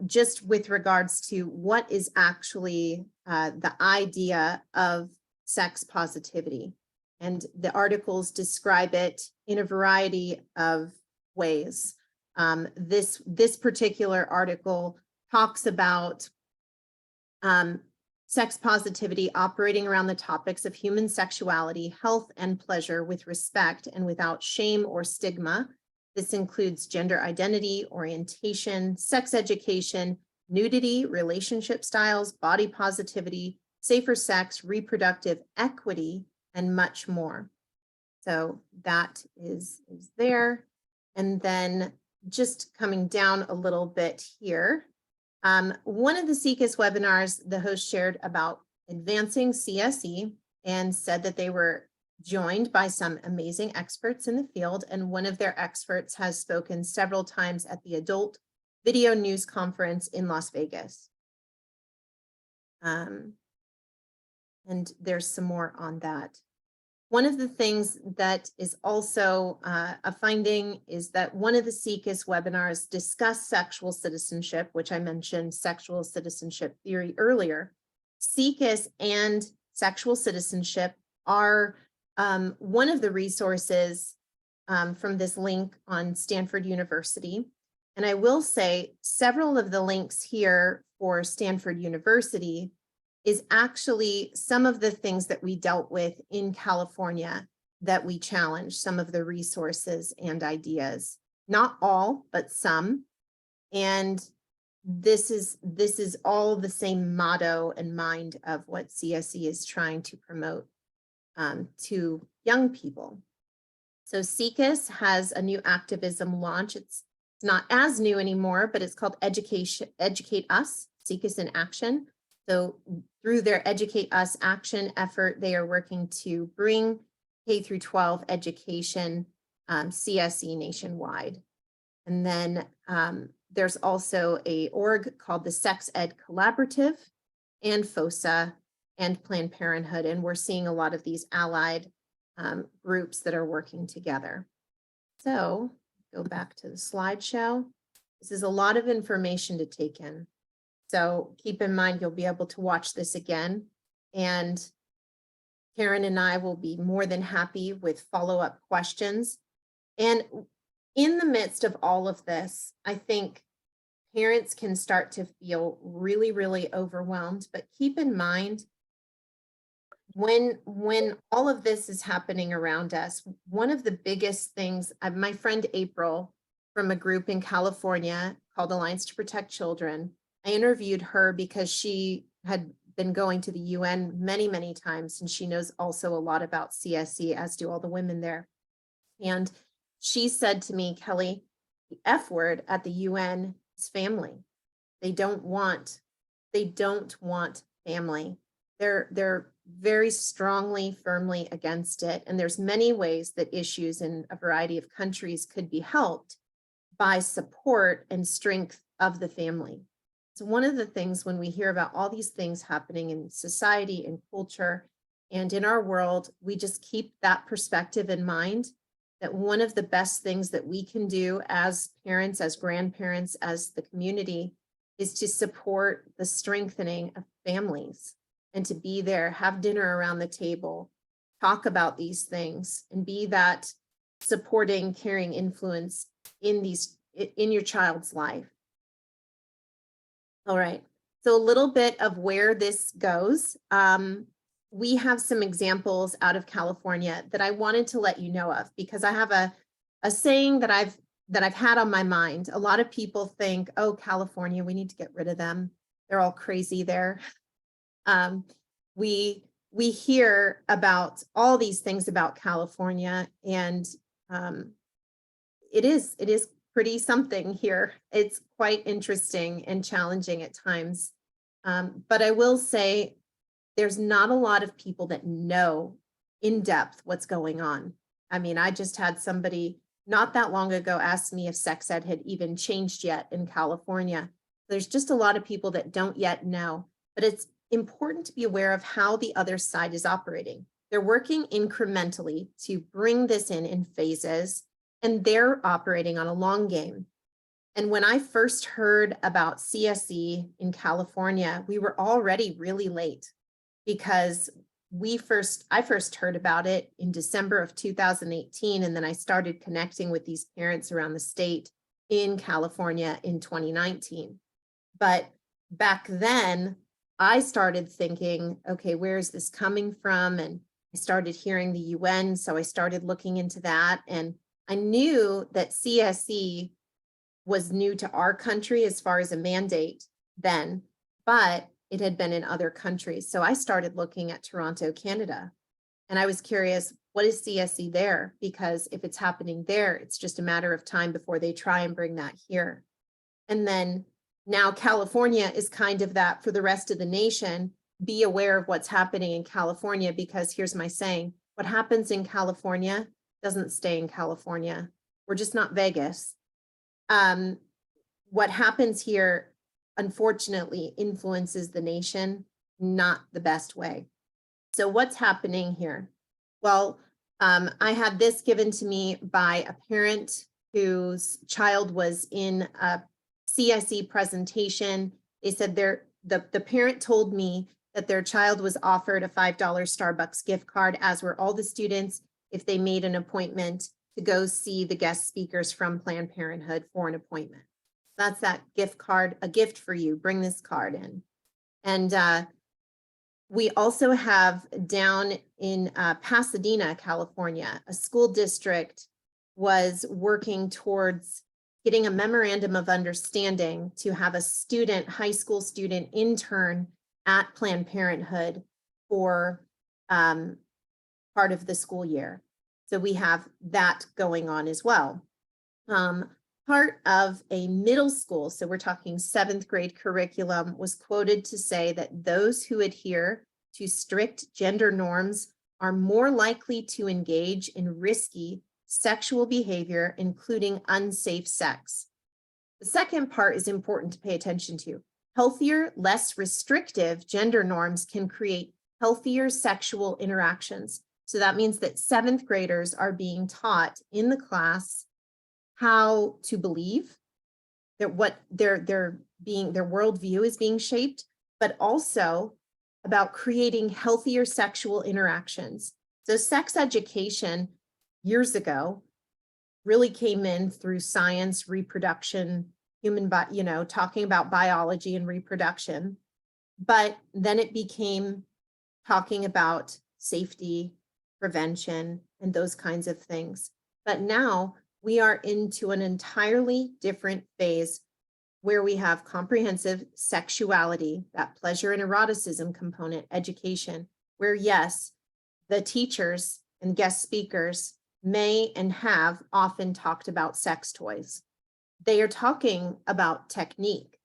just with regards to what is actually the idea of sex positivity. And the articles describe it in a variety of ways. This particular article talks about sex positivity operating around the topics of human sexuality, health, and pleasure with respect and without shame or stigma. This includes gender identity, orientation, sex education, nudity, relationship styles, body positivity, safer sex, reproductive equity, and much more. So that is there. And then just coming down a little bit here, one of the CECAS webinars, the host shared about advancing CSE and said that they were joined by some amazing experts in the field. And one of their experts has spoken several times at the Adult Video News Conference in Las Vegas. And there's some more on that. One of the things that is also a finding is that one of the CECAS webinars discussed sexual citizenship, which I mentioned sexual citizenship theory earlier. CECAS and sexual citizenship are one of the resources from this link on Stanford University. And I will say several of the links here for Stanford University is actually some of the things that we dealt with in California that we challenged, some of the resources and ideas. Not all, but some. And this is all the same motto and mind of what CSE is trying to promote to young people. So CECAS has a new activism launch. It's not as new anymore, but it's called Educate Us, CECAS in Action. So through their Educate Us action effort, they are working to bring K through 12 education CSE nationwide. And then there's also a org called the Sex Ed Collaborative and FOSA and Planned Parenthood. And we're seeing a lot of these allied groups that are working together. So go back to the slideshow. This is a lot of information to take in. So keep in mind, you'll be able to watch this again. And Karen and I will be more than happy with follow-up questions. And in the midst of all of this, I think parents can start to feel really, really overwhelmed. But keep in mind, when all of this is happening around us, one of the biggest things, my friend April from a group in California called Alliance to Protect Children, I interviewed her because she had been going to the UN many, many times, and she knows also a lot about CSE, as do all the women there. And she said to me, Kelly, the F word at the UN is family. They don't want family. They're very strongly, firmly against it. And there's many ways that issues in a variety of countries could be helped by support and strength of the family. So one of the things when we hear about all these things happening in society and culture and in our world, we just keep that perspective in mind, that one of the best things that we can do as parents, as grandparents, as the community, is to support the strengthening of families and to be there, have dinner around the table, talk about these things, and be that supporting, caring influence in your child's life. All right, so a little bit of where this goes. We have some examples out of California that I wanted to let you know of, because I have a saying that I've had on my mind. A lot of people think, oh, California, we need to get rid of them. They're all crazy there. We hear about all these things about California, and it is pretty something here. It's quite interesting and challenging at times. But I will say there's not a lot of people that know in depth what's going on. I mean, I just had somebody not that long ago ask me if sex ed had even changed yet in California. There's just a lot of people that don't yet know, but it's important to be aware of how the other side is operating. They're working incrementally to bring this in phases, and they're operating on a long game. And when I first heard about CSE in California, we were already really late because I first heard about it in December of 2018, and then I started connecting with these parents around the state in California in 2019. But back then, I started thinking, okay, where is this coming from? And I started hearing the UN, so I started looking into that. And I knew that CSE was new to our country as far as a mandate then, but it had been in other countries. So I started looking at Toronto, Canada, and I was curious, what is CSE there? Because if it's happening there, it's just a matter of time before they try and bring that here. And then now California is kind of that for the rest of the nation. Be aware of what's happening in California, because here's my saying, what happens in California doesn't stay in California. We're just not Vegas. What happens here, unfortunately, influences the nation, not the best way. So what's happening here? Well, I had this given to me by a parent whose child was in a CSE presentation. They said the parent told me that their child was offered a $5 Starbucks gift card, as were all the students, if they made an appointment to go see the guest speakers from Planned Parenthood for an appointment. That's that gift card, a gift for you. Bring this card in. And we also have down in Pasadena, California, a school district was working towards getting a memorandum of understanding to have a student, high school student intern at Planned Parenthood for part of the school year. So we have that going on as well. Part of a middle school, so we're talking 7th grade curriculum, was quoted to say that those who adhere to strict gender norms are more likely to engage in risky sexual behavior, including unsafe sex. The second part is important to pay attention to. Healthier, less restrictive gender norms can create healthier sexual interactions. So that means that 7th graders are being taught in the class how to believe, that what their worldview is being shaped, but also about creating healthier sexual interactions. So sex education years ago really came in through science, reproduction, talking about biology and reproduction. But then it became talking about safety, prevention, and those kinds of things. But now we are into an entirely different phase where we have comprehensive sexuality, that pleasure and eroticism component, education, where yes, the teachers and guest speakers may and have often talked about sex toys. They are talking about technique.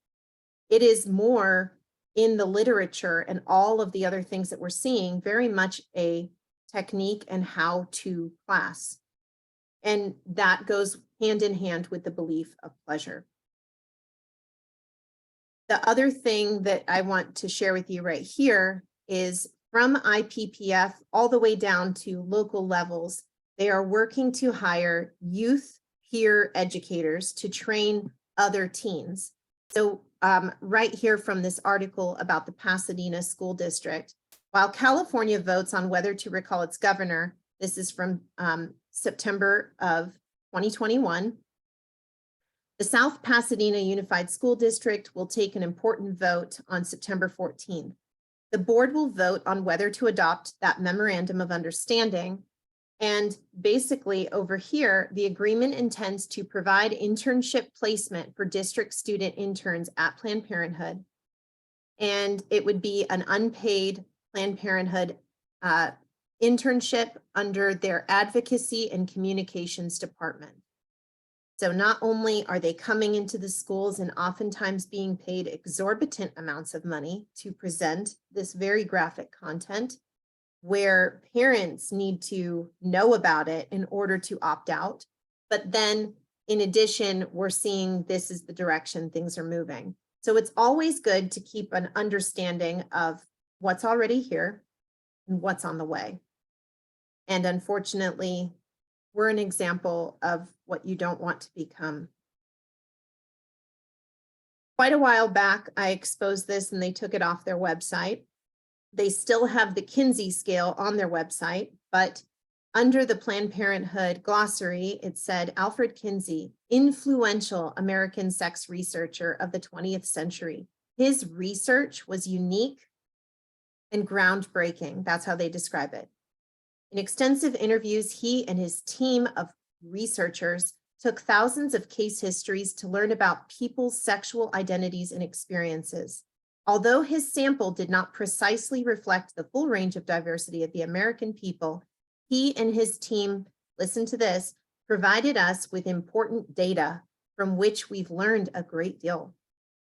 It is more in the literature and all of the other things that we're seeing, very much a technique and how to class. And that goes hand in hand with the belief of pleasure. The other thing that I want to share with you right here is from IPPF all the way down to local levels, they are working to hire youth peer educators to train other teens. So right here from this article about the Pasadena School District, while California votes on whether to recall its governor, this is from September of 2021, the South Pasadena Unified School District will take an important vote on September 14th. The board will vote on whether to adopt that memorandum of understanding. And basically over here, the agreement intends to provide internship placement for district student interns at Planned Parenthood. And it would be an unpaid Planned Parenthood internship under their advocacy and communications department. So not only are they coming into the schools and oftentimes being paid exorbitant amounts of money to present this very graphic content, where parents need to know about it in order to opt out. But then in addition, we're seeing this is the direction things are moving. So it's always good to keep an understanding of what's already here and what's on the way. And unfortunately, we're an example of what you don't want to become. Quite a while back, I exposed this and they took it off their website. They still have the Kinsey scale on their website, but under the Planned Parenthood glossary, it said Alfred Kinsey, influential American sex researcher of the 20th century. His research was unique and groundbreaking. That's how they describe it. In extensive interviews, he and his team of researchers took thousands of case histories to learn about people's sexual identities and experiences. Although his sample did not precisely reflect the full range of diversity of the American people, he and his team, listen to this, provided us with important data from which we've learned a great deal.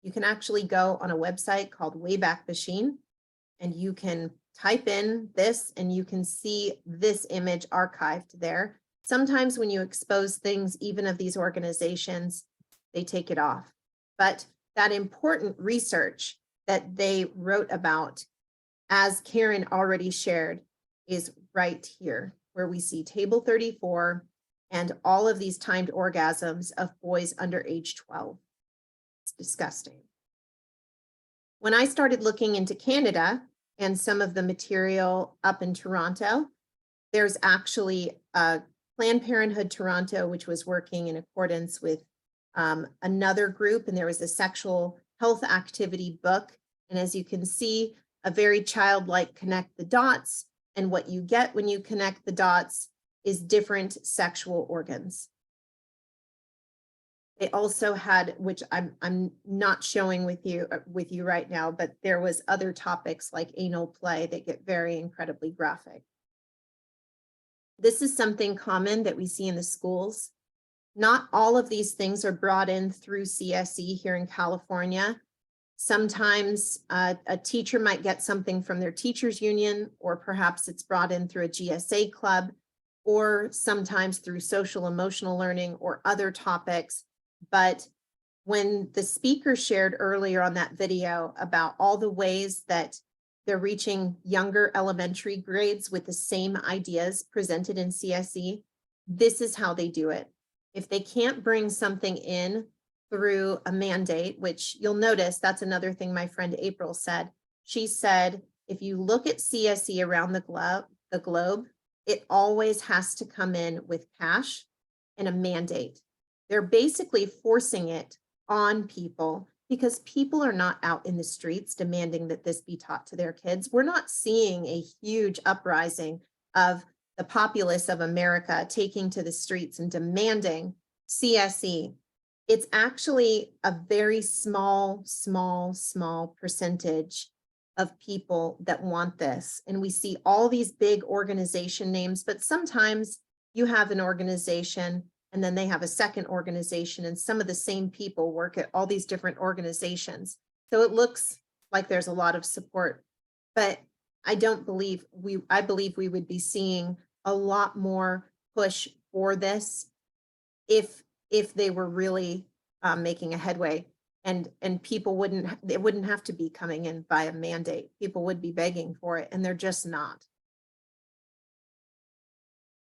You can actually go on a website called Wayback Machine, and you can type in this and you can see this image archived there. Sometimes when you expose things, even of these organizations, they take it off. But that important research that they wrote about, as Karen already shared, is right here, where we see table 34 and all of these timed orgasms of boys under age 12. It's disgusting. When I started looking into Canada and some of the material up in Toronto, there's actually a Planned Parenthood Toronto, which was working in accordance with another group, and there was a sexual health activity book. And as you can see, a very childlike connect the dots, and what you get when you connect the dots is different sexual organs. They also had, which I'm not showing with you right now, but there was other topics like anal play that get very incredibly graphic. This is something common that we see in the schools. Not all of these things are brought in through CSE here in California. Sometimes a teacher might get something from their teachers union, or perhaps it's brought in through a GSA club, or sometimes through social emotional learning or other topics. But when the speaker shared earlier on that video about all the ways that they're reaching younger elementary grades with the same ideas presented in CSE, this is how they do it. If they can't bring something in through a mandate, which you'll notice, that's another thing my friend April said. She said, if you look at CSE around the globe, it always has to come in with cash and a mandate. They're basically forcing it on people because people are not out in the streets demanding that this be taught to their kids. We're not seeing a huge uprising of the populace of America taking to the streets and demanding CSE. It's actually a very small percentage of people that want this. And we see all these big organization names, but sometimes you have an organization and then they have a second organization, and some of the same people work at all these different organizations. So it looks like there's a lot of support, but I believe we would be seeing a lot more push for this if they were really making a headway, and people it wouldn't have to be coming in by a mandate. People would be begging for it, and they're just not.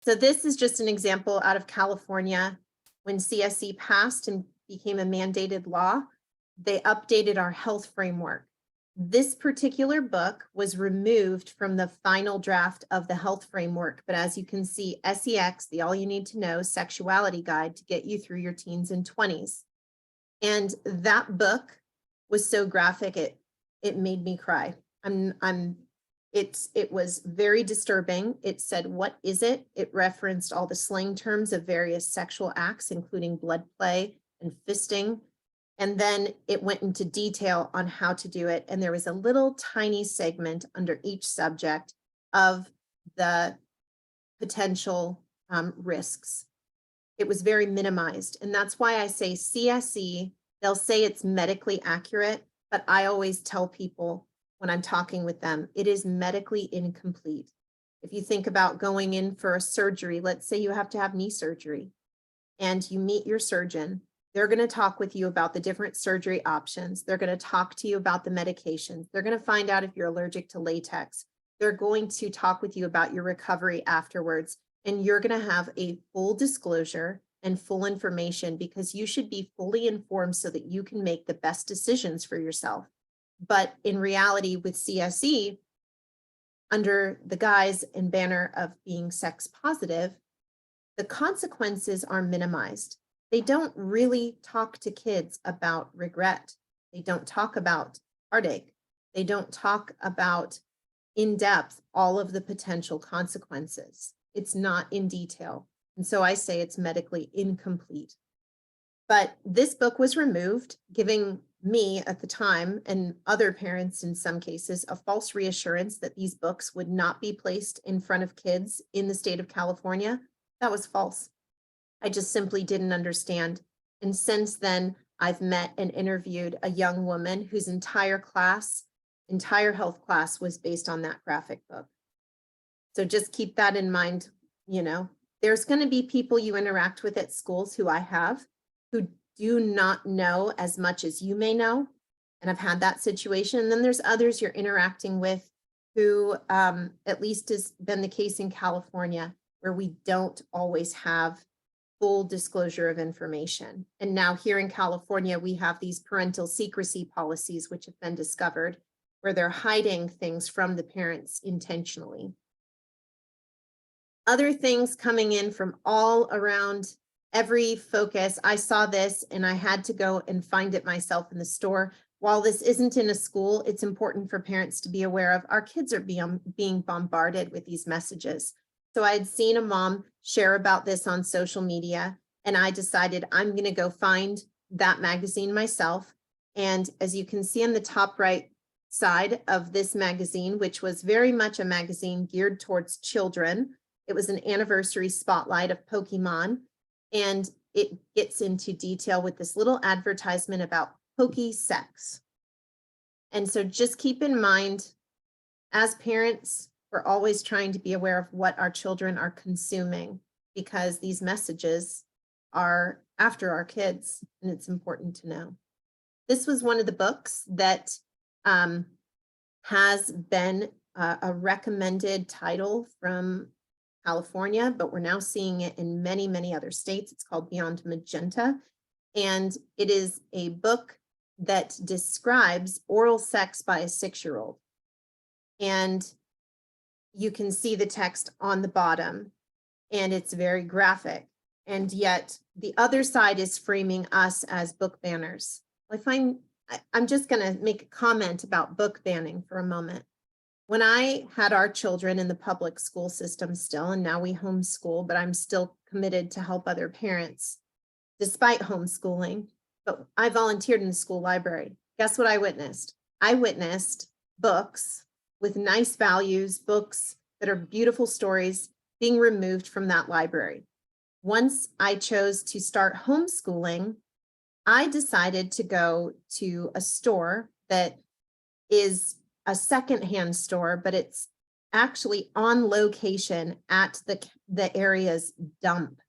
So this is just an example out of California. When CSE passed and became a mandated law, they updated our health framework. This particular book was removed from the final draft of the health framework. But as you can see, SEX, the All You Need to Know Sexuality Guide to get you through your teens and 20s. And that book was so graphic, it made me cry. It was very disturbing. It said, what is it? It referenced all the slang terms of various sexual acts, including blood play and fisting. And then it went into detail on how to do it. And there was a little tiny segment under each subject of the potential risks. It was very minimized. And that's why I say CSE, they'll say it's medically accurate, but I always tell people when I'm talking with them, it is medically incomplete. If you think about going in for a surgery, let's say you have to have knee surgery and you meet your surgeon, they're going to talk with you about the different surgery options. They're going to talk to you about the medications. They're going to find out if you're allergic to latex. They're going to talk with you about your recovery afterwards. And you're going to have a full disclosure and full information, because you should be fully informed so that you can make the best decisions for yourself. But in reality, with CSE, under the guise and banner of being sex positive, the consequences are minimized. They don't really talk to kids about regret. They don't talk about heartache. They don't talk about in depth all of the potential consequences. It's not in detail. And so I say it's medically incomplete. But this book was removed, giving me at the time, and other parents in some cases, a false reassurance that these books would not be placed in front of kids in the state of California. That was false. I just simply didn't understand. And since then, I've met and interviewed a young woman whose entire health class was based on that graphic book. So just keep that in mind. You know, there's going to be people you interact with at schools who I have, who do not know as much as you may know. And I've had that situation. And then there's others you're interacting with who, at least has been the case in California, where we don't always have full disclosure of information. And now here in California, we have these parental secrecy policies, which have been discovered, where they're hiding things from the parents intentionally. Other things coming in from all around every focus. I saw this and I had to go and find it myself in the store. While this isn't in a school, it's important for parents to be aware of. Our kids are being bombarded with these messages. So I had seen a mom share about this on social media, and I decided I'm going to go find that magazine myself. And as you can see on the top right side of this magazine, which was very much a magazine geared towards children, it was an anniversary spotlight of Pokemon, and it gets into detail with this little advertisement about Poke-Sex. And so just keep in mind, as parents, we're always trying to be aware of what our children are consuming, because these messages are after our kids, and it's important to know. This was one of the books that has been a recommended title from California, but we're now seeing it in many, many other states. It's called Beyond Magenta, and it is a book that describes oral sex by a 6-year-old. And you can see the text on the bottom, and it's very graphic. And yet the other side is framing us as book banners. I'm just going to make a comment about book banning for a moment. When I had our children in the public school system still, and now we homeschool, but I'm still committed to help other parents despite homeschooling, but I volunteered in the school library. Guess what I witnessed? I witnessed books with nice values, books that are beautiful stories being removed from that library. Once I chose to start homeschooling, I decided to go to a store that is a secondhand store, but it's actually on location at the area's dump.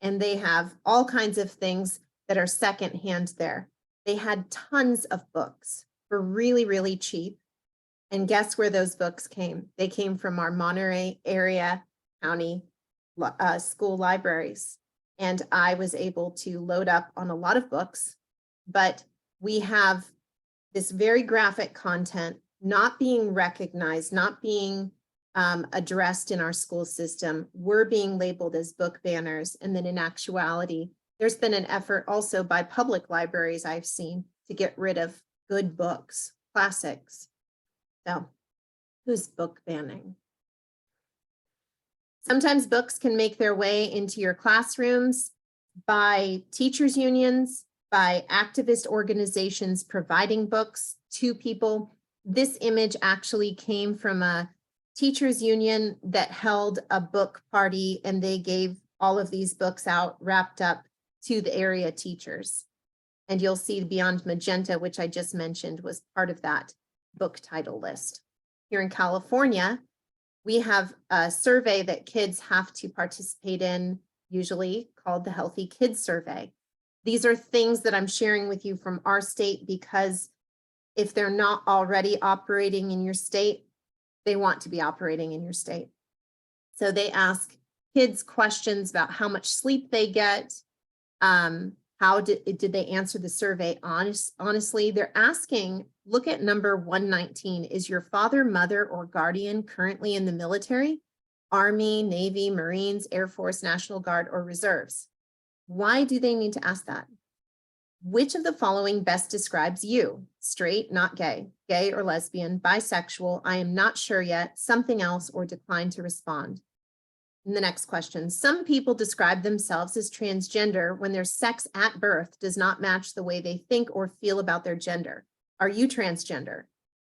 And they have all kinds of things that are secondhand there. They had tons of books for really, really cheap. And guess where those books came? They came from our Monterey area county school libraries. And I was able to load up on a lot of books, but we have this very graphic content not being recognized, not being addressed in our school system. We're being labeled as book banners. And then in actuality, there's been an effort also by public libraries I've seen to get rid of good books, classics. So who's book banning? Sometimes books can make their way into your classrooms by teachers' unions, by activist organizations providing books to people. This image actually came from a teachers' union that held a book party, and they gave all of these books out wrapped up to the area teachers. And you'll see Beyond Magenta, which I just mentioned, was part of that book title list. Here in California, we have a survey that kids have to participate in, usually called the Healthy Kids Survey. These are things that I'm sharing with you from our state, because if they're not already operating in your state, they want to be operating in your state. So they ask kids questions about how much sleep they get. How did they answer the survey honestly? They're asking, look at number 119. Is your father, mother, or guardian currently in the military? Army, Navy, Marines, Air Force, National Guard, or reserves? Why do they need to ask that? Which of the following best describes you? Straight, not gay, gay or lesbian, bisexual, I am not sure yet, something else, or decline to respond. And the next question, some people describe themselves as transgender when their sex at birth does not match the way they think or feel about their gender. Are you transgender?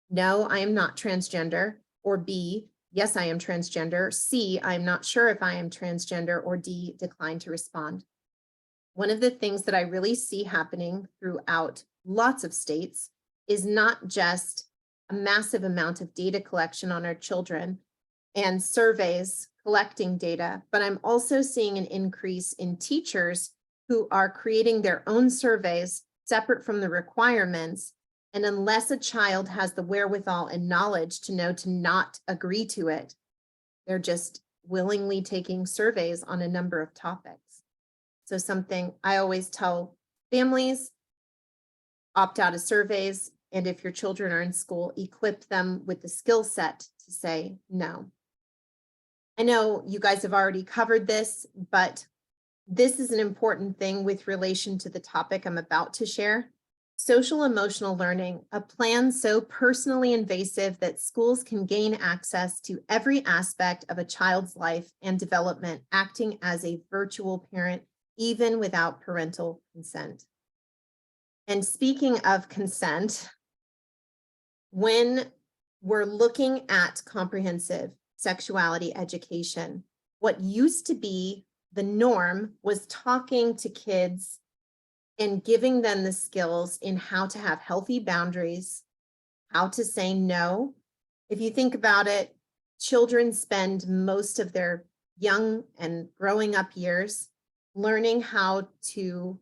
No, I am not transgender. Or B, yes, I am transgender. C, I am not sure if I am transgender. Or D, decline to respond. One of the things that I really see happening throughout lots of states is not just a massive amount of data collection on our children and surveys collecting data, but I'm also seeing an increase in teachers who are creating their own surveys separate from the requirements. And unless a child has the wherewithal and knowledge to know to not agree to it, they're just willingly taking surveys on a number of topics. So something I always tell families, opt out of surveys, and if your children are in school, equip them with the skill set to say no. I know you guys have already covered this, but this is an important thing with relation to the topic I'm about to share. Social emotional learning, a plan so personally invasive that schools can gain access to every aspect of a child's life and development, acting as a virtual parent, even without parental consent. And speaking of consent, when we're looking at comprehensive sexuality education, what used to be the norm was talking to kids and giving them the skills in how to have healthy boundaries, how to say no. If you think about it, children spend most of their young and growing up years learning how to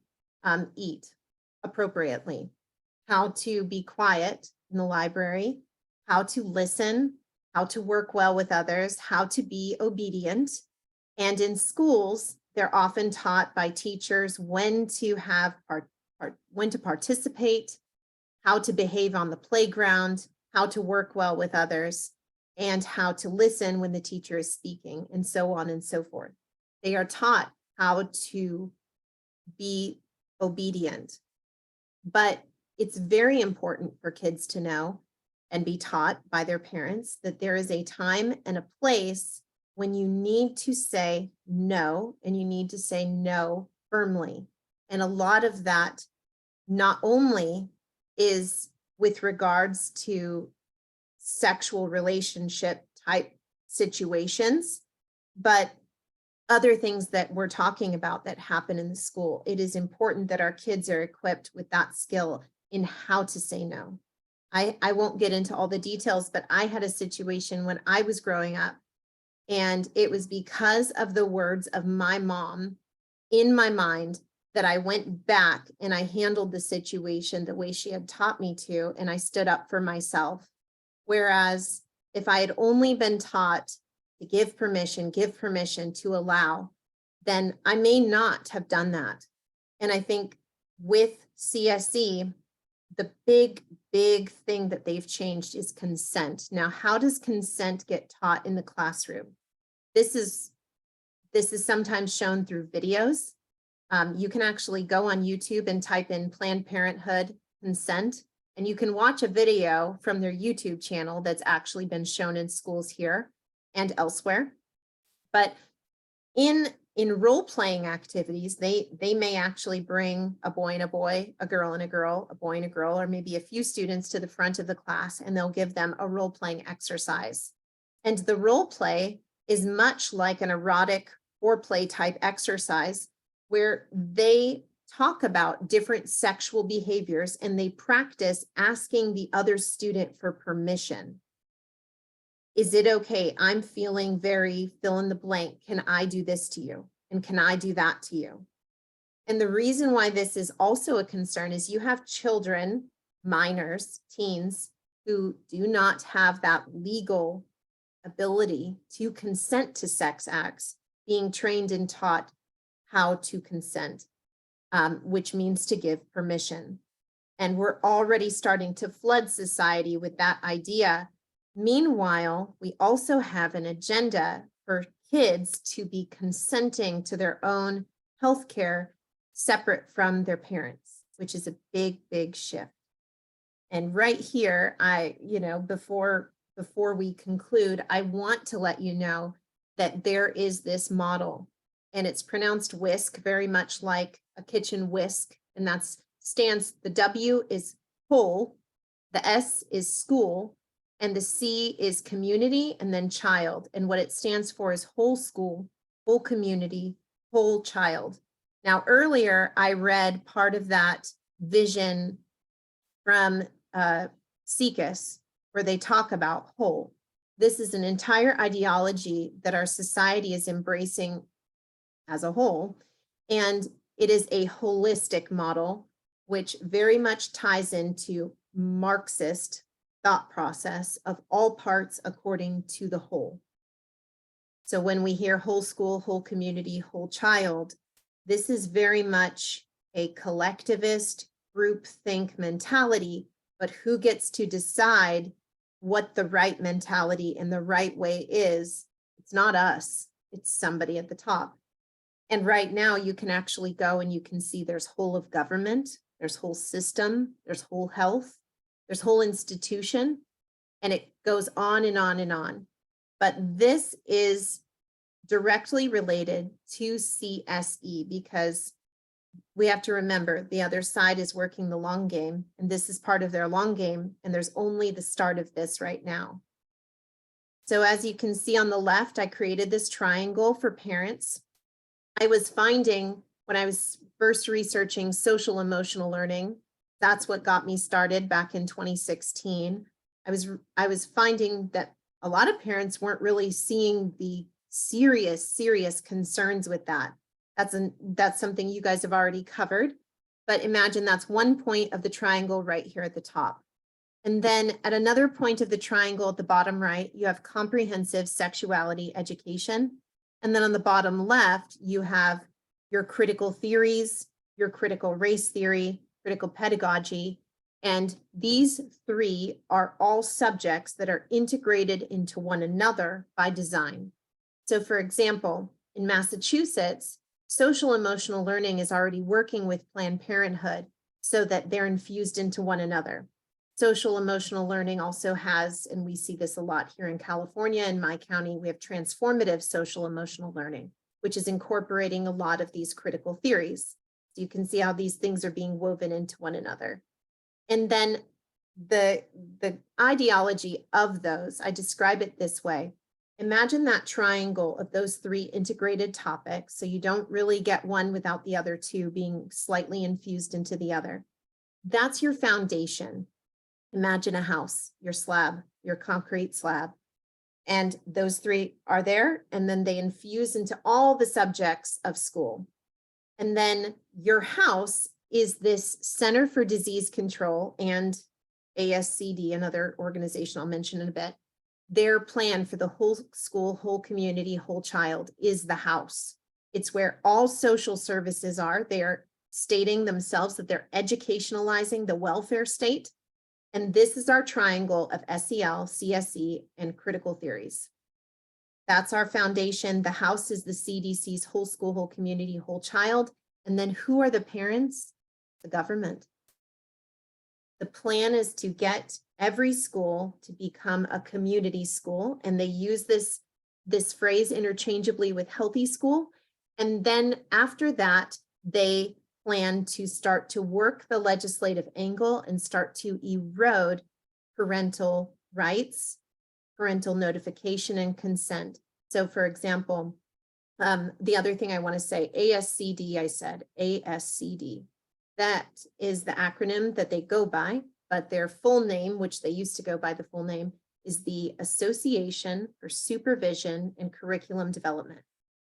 eat appropriately, how to be quiet in the library, how to listen, how to work well with others, how to be obedient. And in schools, they're often taught by teachers when to participate, how to behave on the playground, how to work well with others, and how to listen when the teacher is speaking, and so on and so forth. They are taught how to be obedient. But it's very important for kids to know and be taught by their parents that there is a time and a place when you need to say no, and you need to say no firmly. And a lot of that not only is with regards to sexual relationship type situations, but other things that we're talking about that happen in the school. It is important that our kids are equipped with that skill in how to say no. I won't get into all the details, but I had a situation when I was growing up, and it was because of the words of my mom in my mind that I went back and I handled the situation the way she had taught me to, and I stood up for myself. Whereas if I had only been taught to give permission to allow, then I may not have done that. And I think with CSE, the big thing that they've changed is consent. Now, how does consent get taught in the classroom? This is sometimes shown through videos. You can actually go on YouTube and type in Planned Parenthood consent, and you can watch a video from their YouTube channel that's actually been shown in schools here and elsewhere. But in role-playing activities, they may actually bring a boy and a boy, a girl and a girl, a boy and a girl, or maybe a few students to the front of the class, and they'll give them a role-playing exercise. And the role play is much like an erotic foreplay type exercise where they talk about different sexual behaviors and they practice asking the other student for permission. Is it okay? I'm feeling very fill in the blank. Can I do this to you? And can I do that to you? And the reason why this is also a concern is you have children, minors, teens, who do not have that legal ability to consent to sex acts, being trained and taught how to consent, which means to give permission. And we're already starting to flood society with that idea. Meanwhile, we also have an agenda for kids to be consenting to their own healthcare separate from their parents, which is a big, big shift. And right here, before we conclude, I want to let you know that there is this model, and it's pronounced whisk, very much like a kitchen whisk, and the W is whole, the S is school, and the C is community, and then child. And what it stands for is whole school, whole community, whole child. Now, earlier, I read part of that vision from SIECUS, where they talk about whole. This is an entire ideology that our society is embracing as a whole, and it is a holistic model, which very much ties into Marxist thought process of all parts according to the whole. So when we hear whole school, whole community, whole child, this is very much a collectivist groupthink mentality, but who gets to decide what the right mentality and the right way is? It's not us, it's somebody at the top. And right now you can actually go and you can see there's whole of government, there's whole system, there's whole health, there's whole institution, and it goes on and on and on. But this is directly related to CSE because we have to remember the other side is working the long game, and this is part of their long game, and there's only the start of this right now. So as you can see on the left, I created this triangle for parents. I was finding when I was first researching social emotional learning, that's what got me started back in 2016. I was finding that a lot of parents weren't really seeing the serious concerns with that. That's something you guys have already covered, but imagine that's one point of the triangle right here at the top. And then at another point of the triangle at the bottom right, you have comprehensive sexuality education. And then on the bottom left, you have your critical theories, your critical race theory, critical pedagogy. And these three are all subjects that are integrated into one another by design. So for example, in Massachusetts, social emotional learning is already working with Planned Parenthood so that they're infused into one another. Social emotional learning also has, and we see this a lot here in California, in my county, we have transformative social emotional learning, which is incorporating a lot of these critical theories. So you can see how these things are being woven into one another. And then the ideology of those, I describe it this way. Imagine that triangle of those three integrated topics, so you don't really get one without the other two being slightly infused into the other. That's your foundation. Imagine a house, your slab, your concrete slab. And those three are there, and then they infuse into all the subjects of school. And then your house is this Center for Disease Control and ASCD, another organization I'll mention in a bit. Their plan for the whole school, whole community, whole child is the house. It's where all social services are. They are stating themselves that they're educationalizing the welfare state. And this is our triangle of SEL, CSE, and critical theories. That's our foundation. The house is the CDC's whole school, whole community, whole child. And then who are the parents? The government. The plan is to get every school to become a community school. And they use this phrase interchangeably with healthy school. And then after that, they plan to start to work the legislative angle and start to erode parental rights, parental notification, and consent. So for example, the other thing I want to say, ASCD, I said ASCD. That is the acronym that they go by, but their full name, which they used to go by the full name, is the Association for Supervision and Curriculum Development,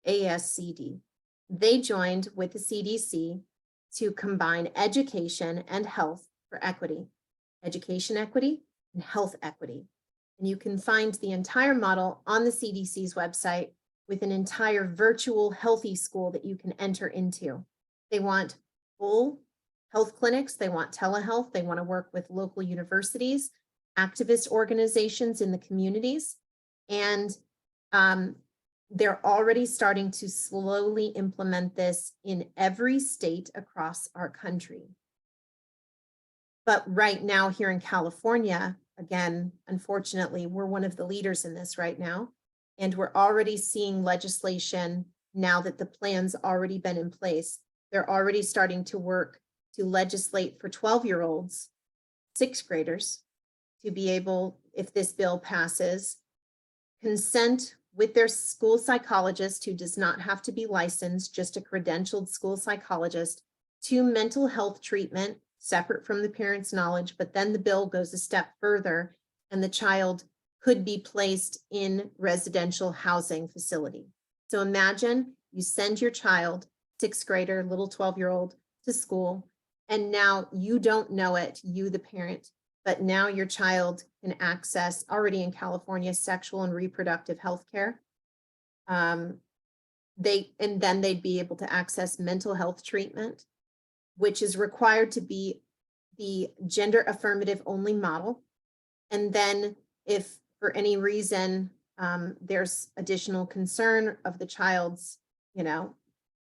ASCD. They joined with the CDC to combine education and health for equity, education equity and health equity. And you can find the entire model on the CDC's website. with an entire virtual healthy school that you can enter into. They want full health clinics. They want telehealth. They want to work with local universities, activist organizations in the communities. And they're already starting to slowly implement this in every state across our country. But right now here in California, again, unfortunately, we're one of the leaders in this right now. And we're already seeing legislation now that the plan's already been in place. They're already starting to work to legislate for 12-year-olds, 6th graders, to be able, if this bill passes, consent with their school psychologist, who does not have to be licensed, just a credentialed school psychologist, to mental health treatment separate from the parent's knowledge. But then the bill goes a step further and the child could be placed in residential housing facility. So imagine you send your child, 6th grader, little 12-year-old, to school, and now you don't know it, you the parent, but now your child can access, already in California, sexual and reproductive health care. And then they'd be able to access mental health treatment, which is required to be the gender affirmative only model. And then if for any reason there's additional concern of the child's,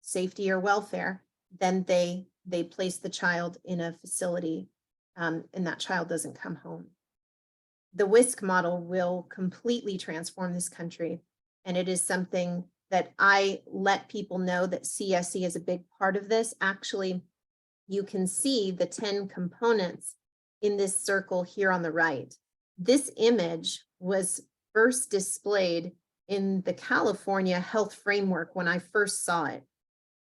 safety or welfare, then they place the child in a facility and that child doesn't come home. The WISC model will completely transform this country. And it is something that I let people know that CSE is a big part of this. Actually, you can see the 10 components in this circle here on the right. This image was first displayed in the California Health Framework when I first saw it.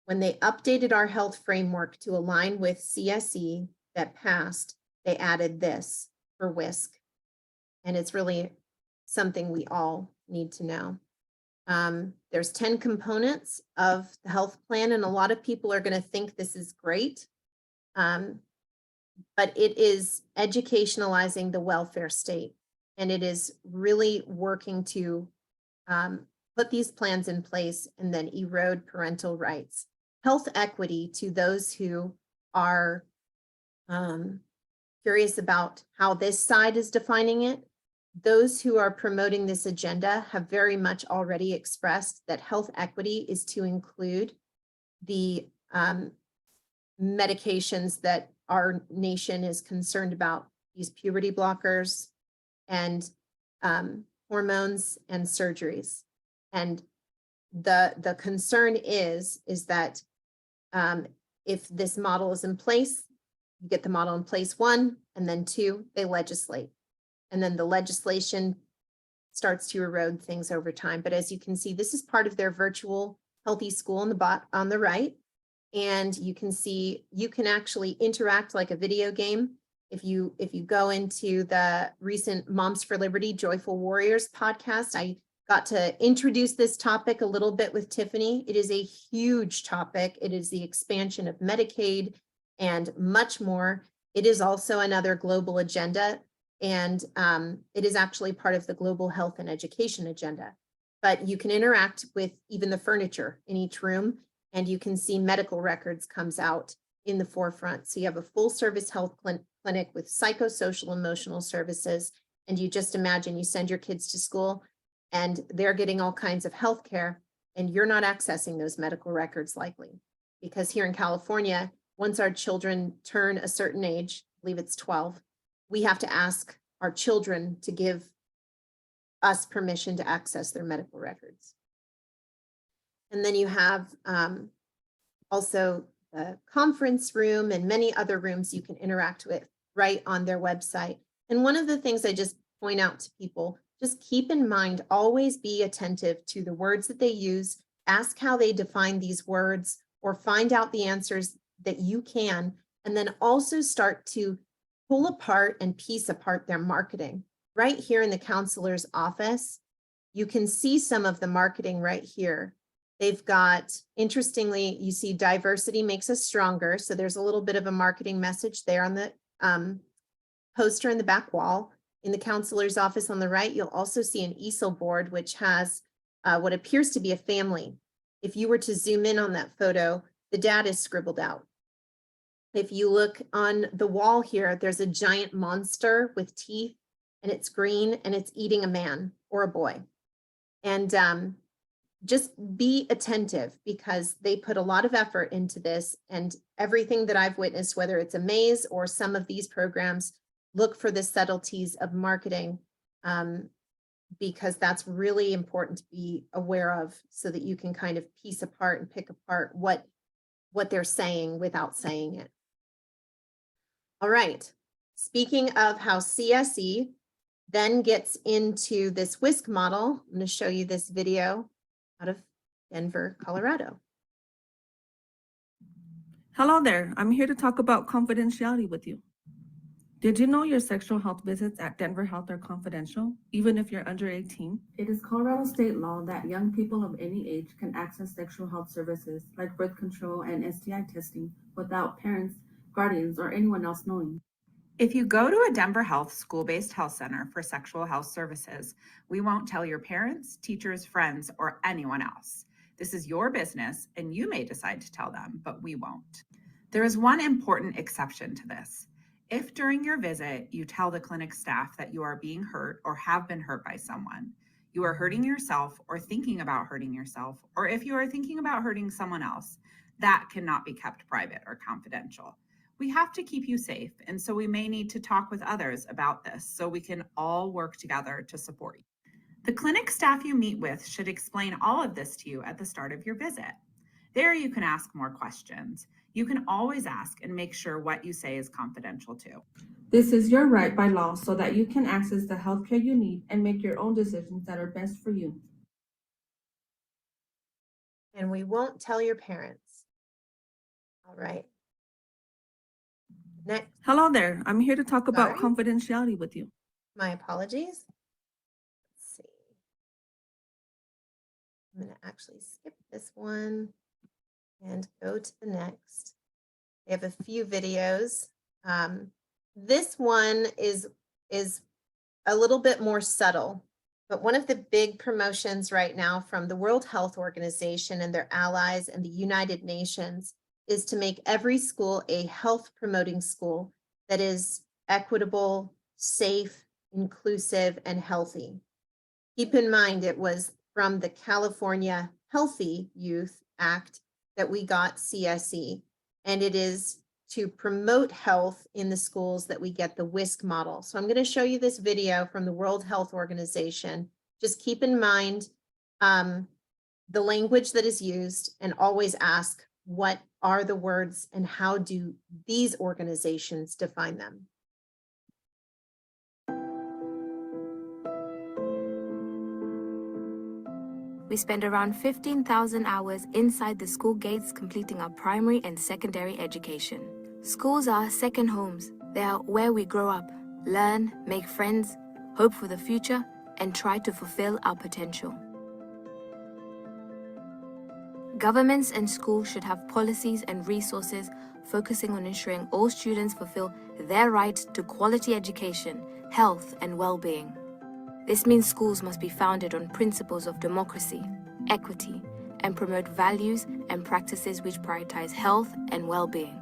When they updated our health framework to align with CSE that passed, they added this for WISC. And it's really something we all need to know. There's 10 components of the health plan, and a lot of people are going to think this is great. But it is educationalizing the welfare state, and it is really working to put these plans in place and then erode parental rights. Health equity, to those who are curious about how this side is defining it, those who are promoting this agenda have very much already expressed that health equity is to include the medications that our nation is concerned about, these puberty blockers and hormones and surgeries. And the concern is that if this model is in place, you get the model in place 1, and then 2, they legislate. And then the legislation starts to erode things over time. But as you can see, this is part of their virtual healthy school on the right. And you can see, you can actually interact like a video game. If you go into the recent Moms for Liberty Joyful Warriors podcast, I got to introduce this topic a little bit with Tiffany. It is a huge topic. It is the expansion of Medicaid and much more. It is also another global agenda, and it is actually part of the global health and education agenda. But you can interact with even the furniture in each room, and you can see medical records comes out in the forefront. So you have a full service health clinic with psychosocial emotional services. And you just imagine you send your kids to school and they're getting all kinds of health care, and you're not accessing those medical records likely. Because here in California, once our children turn a certain age, I believe it's 12, we have to ask our children to give us permission to access their medical records. And then you have also the conference room and many other rooms you can interact with right on their website. And one of the things I just point out to people, just keep in mind, always be attentive to the words that they use, ask how they define these words, or find out the answers that you can, and then also start to pull apart and piece apart their marketing. Right here in the counselor's office, you can see some of the marketing right here. They've got, interestingly, you see diversity makes us stronger. So there's a little bit of a marketing message there on the poster in the back wall. In the counselor's office on the right, you'll also see an easel board, which has what appears to be a family. If you were to zoom in on that photo, the dad is scribbled out. If you look on the wall here, there's a giant monster with teeth, and it's green, and it's eating a man or a boy. And just be attentive, because they put a lot of effort into this, and everything that I've witnessed, whether it's a maze or some of these programs, look for the subtleties of marketing, because that's really important to be aware of, so that you can kind of piece apart and pick apart what they're saying without saying it. All right, speaking of how CSE then gets into this WISC model, I'm going to show you this video out of Denver, Colorado. Hello there. I'm here to talk about confidentiality with you. Did you know your sexual health visits at Denver Health are confidential, even if you're under 18? It is Colorado state law that young people of any age can access sexual health services like birth control and STI testing without parents, guardians, or anyone else knowing. If you go to a Denver Health school-based health center for sexual health services, we won't tell your parents, teachers, friends, or anyone else. This is your business, and you may decide to tell them, but we won't. There is one important exception to this. If during your visit, you tell the clinic staff that you are being hurt or have been hurt by someone, you are hurting yourself or thinking about hurting yourself, or if you are thinking about hurting someone else, that cannot be kept private or confidential. We have to keep you safe, and so we may need to talk with others about this so we can all work together to support you. The clinic staff you meet with should explain all of this to you at the start of your visit. There you can ask more questions. You can always ask and make sure what you say is confidential too. This is your right by law so that you can access the healthcare you need and make your own decisions that are best for you. And we won't tell your parents. All right. Next, Hello there. I'm here to talk about Sorry. confidentiality with you. my apologies. Let's see. I'm going to actually skip this one and go to the next. They have a few videos. This one is a little bit more subtle, but one of the big promotions right now from the World Health Organization and their allies and the United Nations is to make every school a health promoting school that is equitable, safe, inclusive, and healthy. Keep in mind, it was from the California Healthy Youth Act that we got CSE, and it is to promote health in the schools that we get the WISC model. So I'm going to show you this video from the World Health Organization. Just keep in mind the language that is used, and always ask, what are the words and how do these organizations define them? We spend around 15,000 hours inside the school gates completing our primary and secondary education. Schools are second homes. They are where we grow up, learn, make friends, hope for the future, and try to fulfill our potential. Governments and schools should have policies and resources focusing on ensuring all students fulfill their right to quality education, health, and well-being. This means schools must be founded on principles of democracy, equity, and promote values and practices which prioritize health and well-being.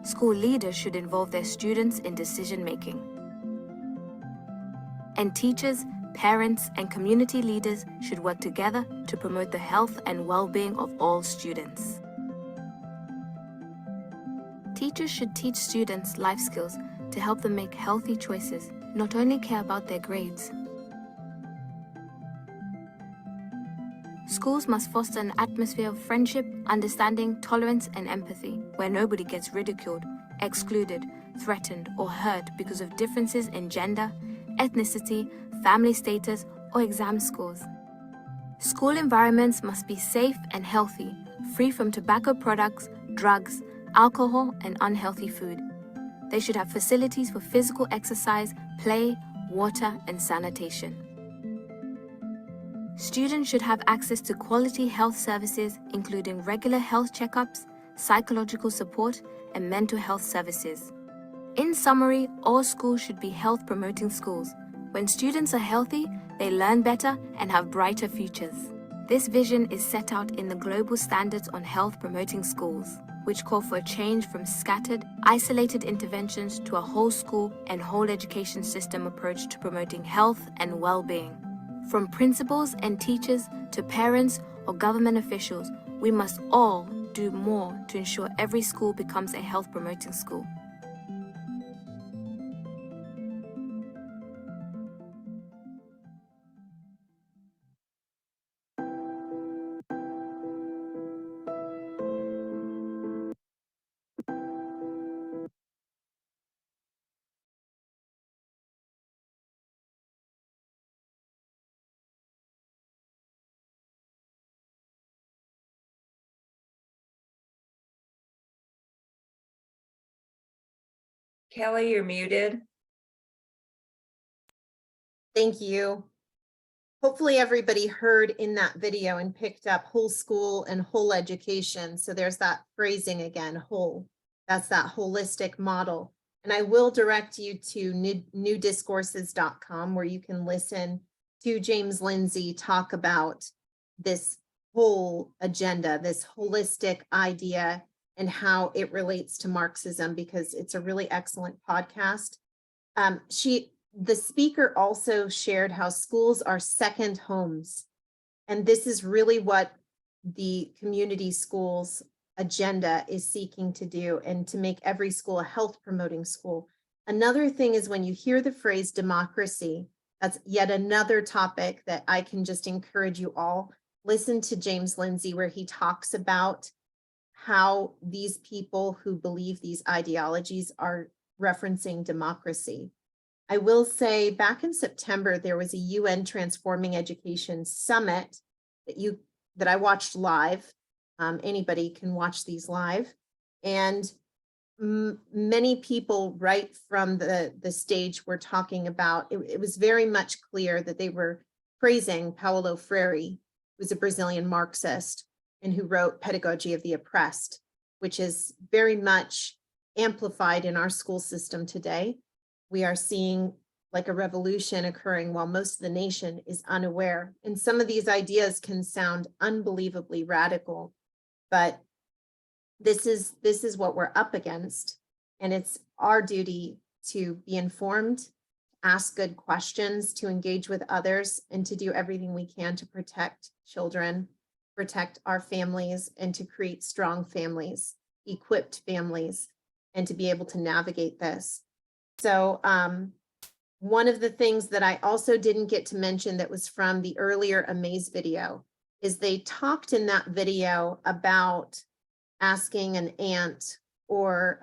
School leaders should involve their students in decision-making. And teachers, parents, and community leaders should work together to promote the health and well-being of all students. Teachers should teach students life skills to help them make healthy choices, not only care about their grades. Schools must foster an atmosphere of friendship, understanding, tolerance, and empathy, where nobody gets ridiculed, excluded, threatened, or hurt because of differences in gender, ethnicity, family status, or exam scores. School environments must be safe and healthy, free from tobacco products, drugs, alcohol, and unhealthy food. They should have facilities for physical exercise, play, water, and sanitation. Students should have access to quality health services, including regular health checkups, psychological support, and mental health services. In summary, all schools should be health-promoting schools, When students are healthy, they learn better and have brighter futures. This vision is set out in the Global Standards on Health Promoting Schools, which call for a change from scattered, isolated interventions to a whole school and whole education system approach to promoting health and well-being. From principals and teachers to parents or government officials, we must all do more to ensure every school becomes a health promoting school. Kelly, you're muted. Thank you. Hopefully everybody heard in that video and picked up whole school and whole education. So there's that phrasing again, whole. That's that holistic model. And I will direct you to newdiscourses.com where you can listen to James Lindsay talk about this whole agenda, this holistic idea and how it relates to Marxism, because it's a really excellent podcast. The speaker also shared how schools are second homes. And this is really what the community schools agenda is seeking to do, and to make every school a health promoting school. Another thing is when you hear the phrase democracy, that's yet another topic that I can just encourage you all. Listen to James Lindsay, where he talks about how these people who believe these ideologies are referencing democracy. I will say back in September, there was a UN Transforming Education Summit that I watched live. Anybody can watch these live. And many people right from the stage were talking about, it was very much clear that they were praising Paulo Freire, who's a Brazilian Marxist and who wrote Pedagogy of the Oppressed, which is very much amplified in our school system today. We are seeing like a revolution occurring while most of the nation is unaware. And some of these ideas can sound unbelievably radical, but this is what we're up against. And it's our duty to be informed, ask good questions, to engage with others, and to do everything we can to protect children, protect our families, and to create strong families, equipped families, and to be able to navigate this. So one of the things that I also didn't get to mention that was from the earlier Amaze video is they talked in that video about asking an aunt or,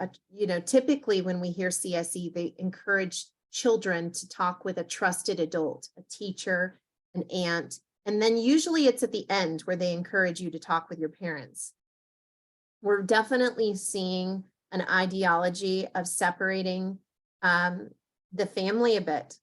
typically when we hear CSE, they encourage children to talk with a trusted adult, a teacher, an aunt, and then usually it's at the end where they encourage you to talk with your parents. We're definitely seeing an ideology of separating the family a bit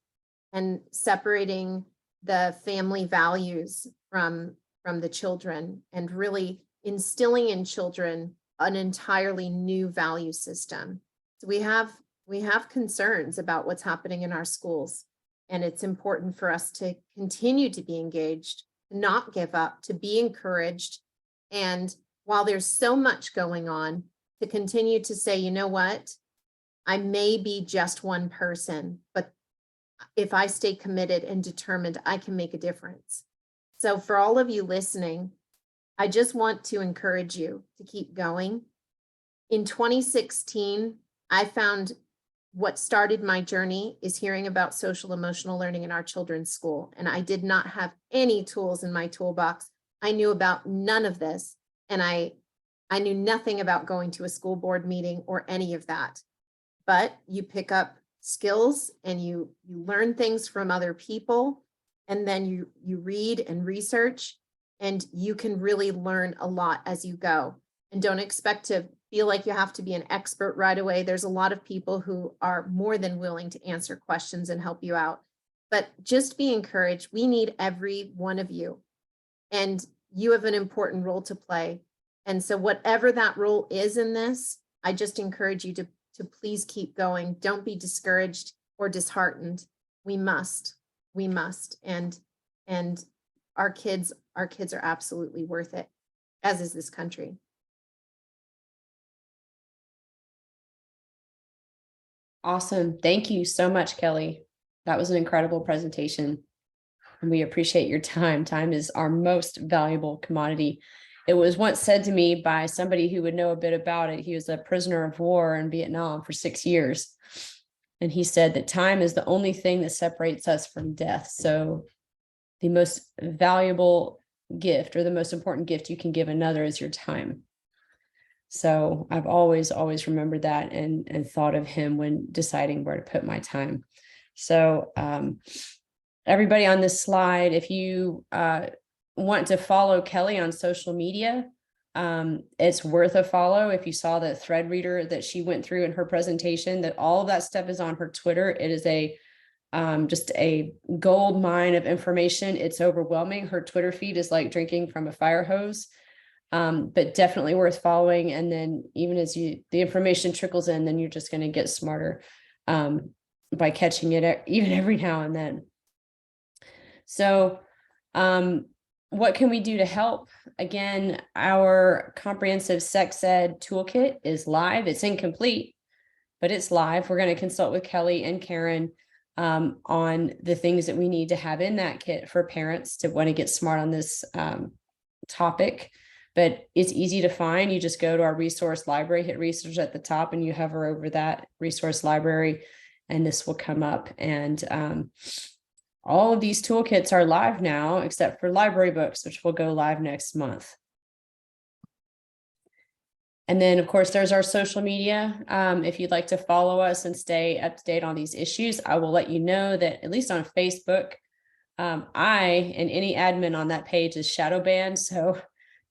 and separating the family values from the children, and really instilling in children an entirely new value system. So we have concerns about what's happening in our schools, and it's important for us to continue to be engaged, not give up, to be encouraged. And while there's so much going on, to continue to say, you know what, I may be just one person, but if I stay committed and determined, I can make a difference. So for all of you listening, I just want to encourage you to keep going. In 2016, I found what started my journey is hearing about social emotional learning in our children's school. And I did not have any tools in my toolbox. I knew about none of this. And I knew nothing about going to a school board meeting or any of that. But you pick up skills and you learn things from other people, and then you read and research, and you can really learn a lot as you go. And don't expect to feel like you have to be an expert right away. There's a lot of people who are more than willing to answer questions and help you out. But just be encouraged. We need every one of you, and you have an important role to play. And so whatever that role is in this, I just encourage you to please keep going. Don't be discouraged or disheartened. We must. And our kids are absolutely worth it, as is this country. Awesome. Thank you so much, Kelly. That was an incredible presentation. And we appreciate your time. Time is our most valuable commodity. It was once said to me by somebody who would know a bit about it. He was a prisoner of war in Vietnam for 6 years. And he said that time is the only thing that separates us from death. So the most valuable gift, or the most important gift you can give another, is your time. So I've always remembered that and thought of him when deciding where to put my time. So everybody on this slide, if you want to follow Kelly on social media, it's worth a follow. If you saw the thread reader that she went through in her presentation, that all of that stuff is on her Twitter. It is just a gold mine of information. It's overwhelming. Her Twitter feed is like drinking from a fire hose. But definitely worth following. And then even as the information trickles in, then you're just going to get smarter by catching it even every now and then. So what can we do to help? Again, our comprehensive sex ed toolkit is live. It's incomplete, but it's live. We're going to consult with Kelly and Karen on the things that we need to have in that kit for parents to want to get smart on this topic. But it's easy to find. You just go to our resource library, hit research at the top, and you hover over that resource library, and this will come up. And all of these toolkits are live now, except for library books, which will go live next month. And then, of course, there's our social media. If you'd like to follow us and stay up to date on these issues, I will let you know that at least on Facebook, I and any admin on that page is shadow banned. So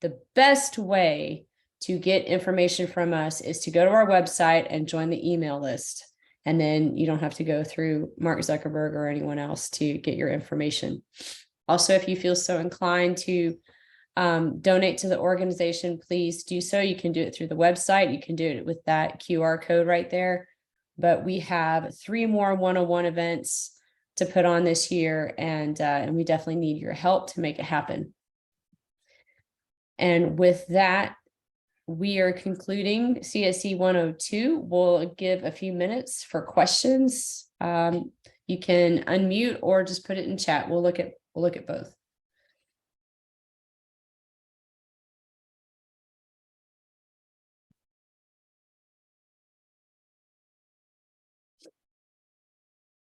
the best way to get information from us is to go to our website and join the email list. And then you don't have to go through Mark Zuckerberg or anyone else to get your information. Also, if you feel so inclined to donate to the organization, please do so. You can do it through the website. You can do it with that QR code right there. But we have 3 more 101 events to put on this year, and we definitely need your help to make it happen. And with that, we are concluding CSE 102. We'll give a few minutes for questions. You can unmute or just put it in chat. We'll look at both.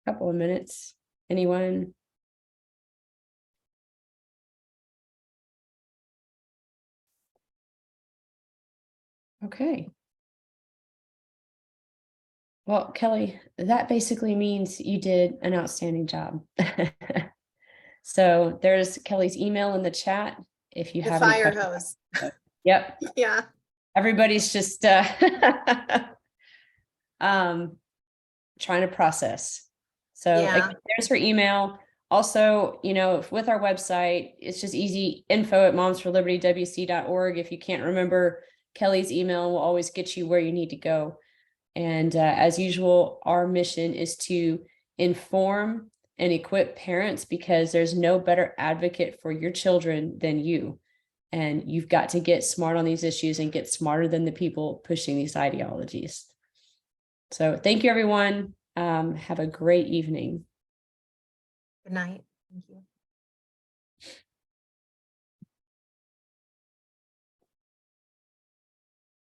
Couple of minutes. Anyone? Okay. Well, Kelly, that basically means you did an outstanding job. So there's Kelly's email in the chat. If you have The any fire questions. hose. Yep. Yeah. Everybody's just trying to process. So Yeah. there's her email. Also, with our website, it's just easy, info@momsforlibertywc.org. If you can't remember Kelly's email, will always get you where you need to go. And as usual, our mission is to inform and equip parents, because there's no better advocate for your children than you. And you've got to get smart on these issues and get smarter than the people pushing these ideologies. So thank you, everyone. Have a great evening. Good night. Thank you.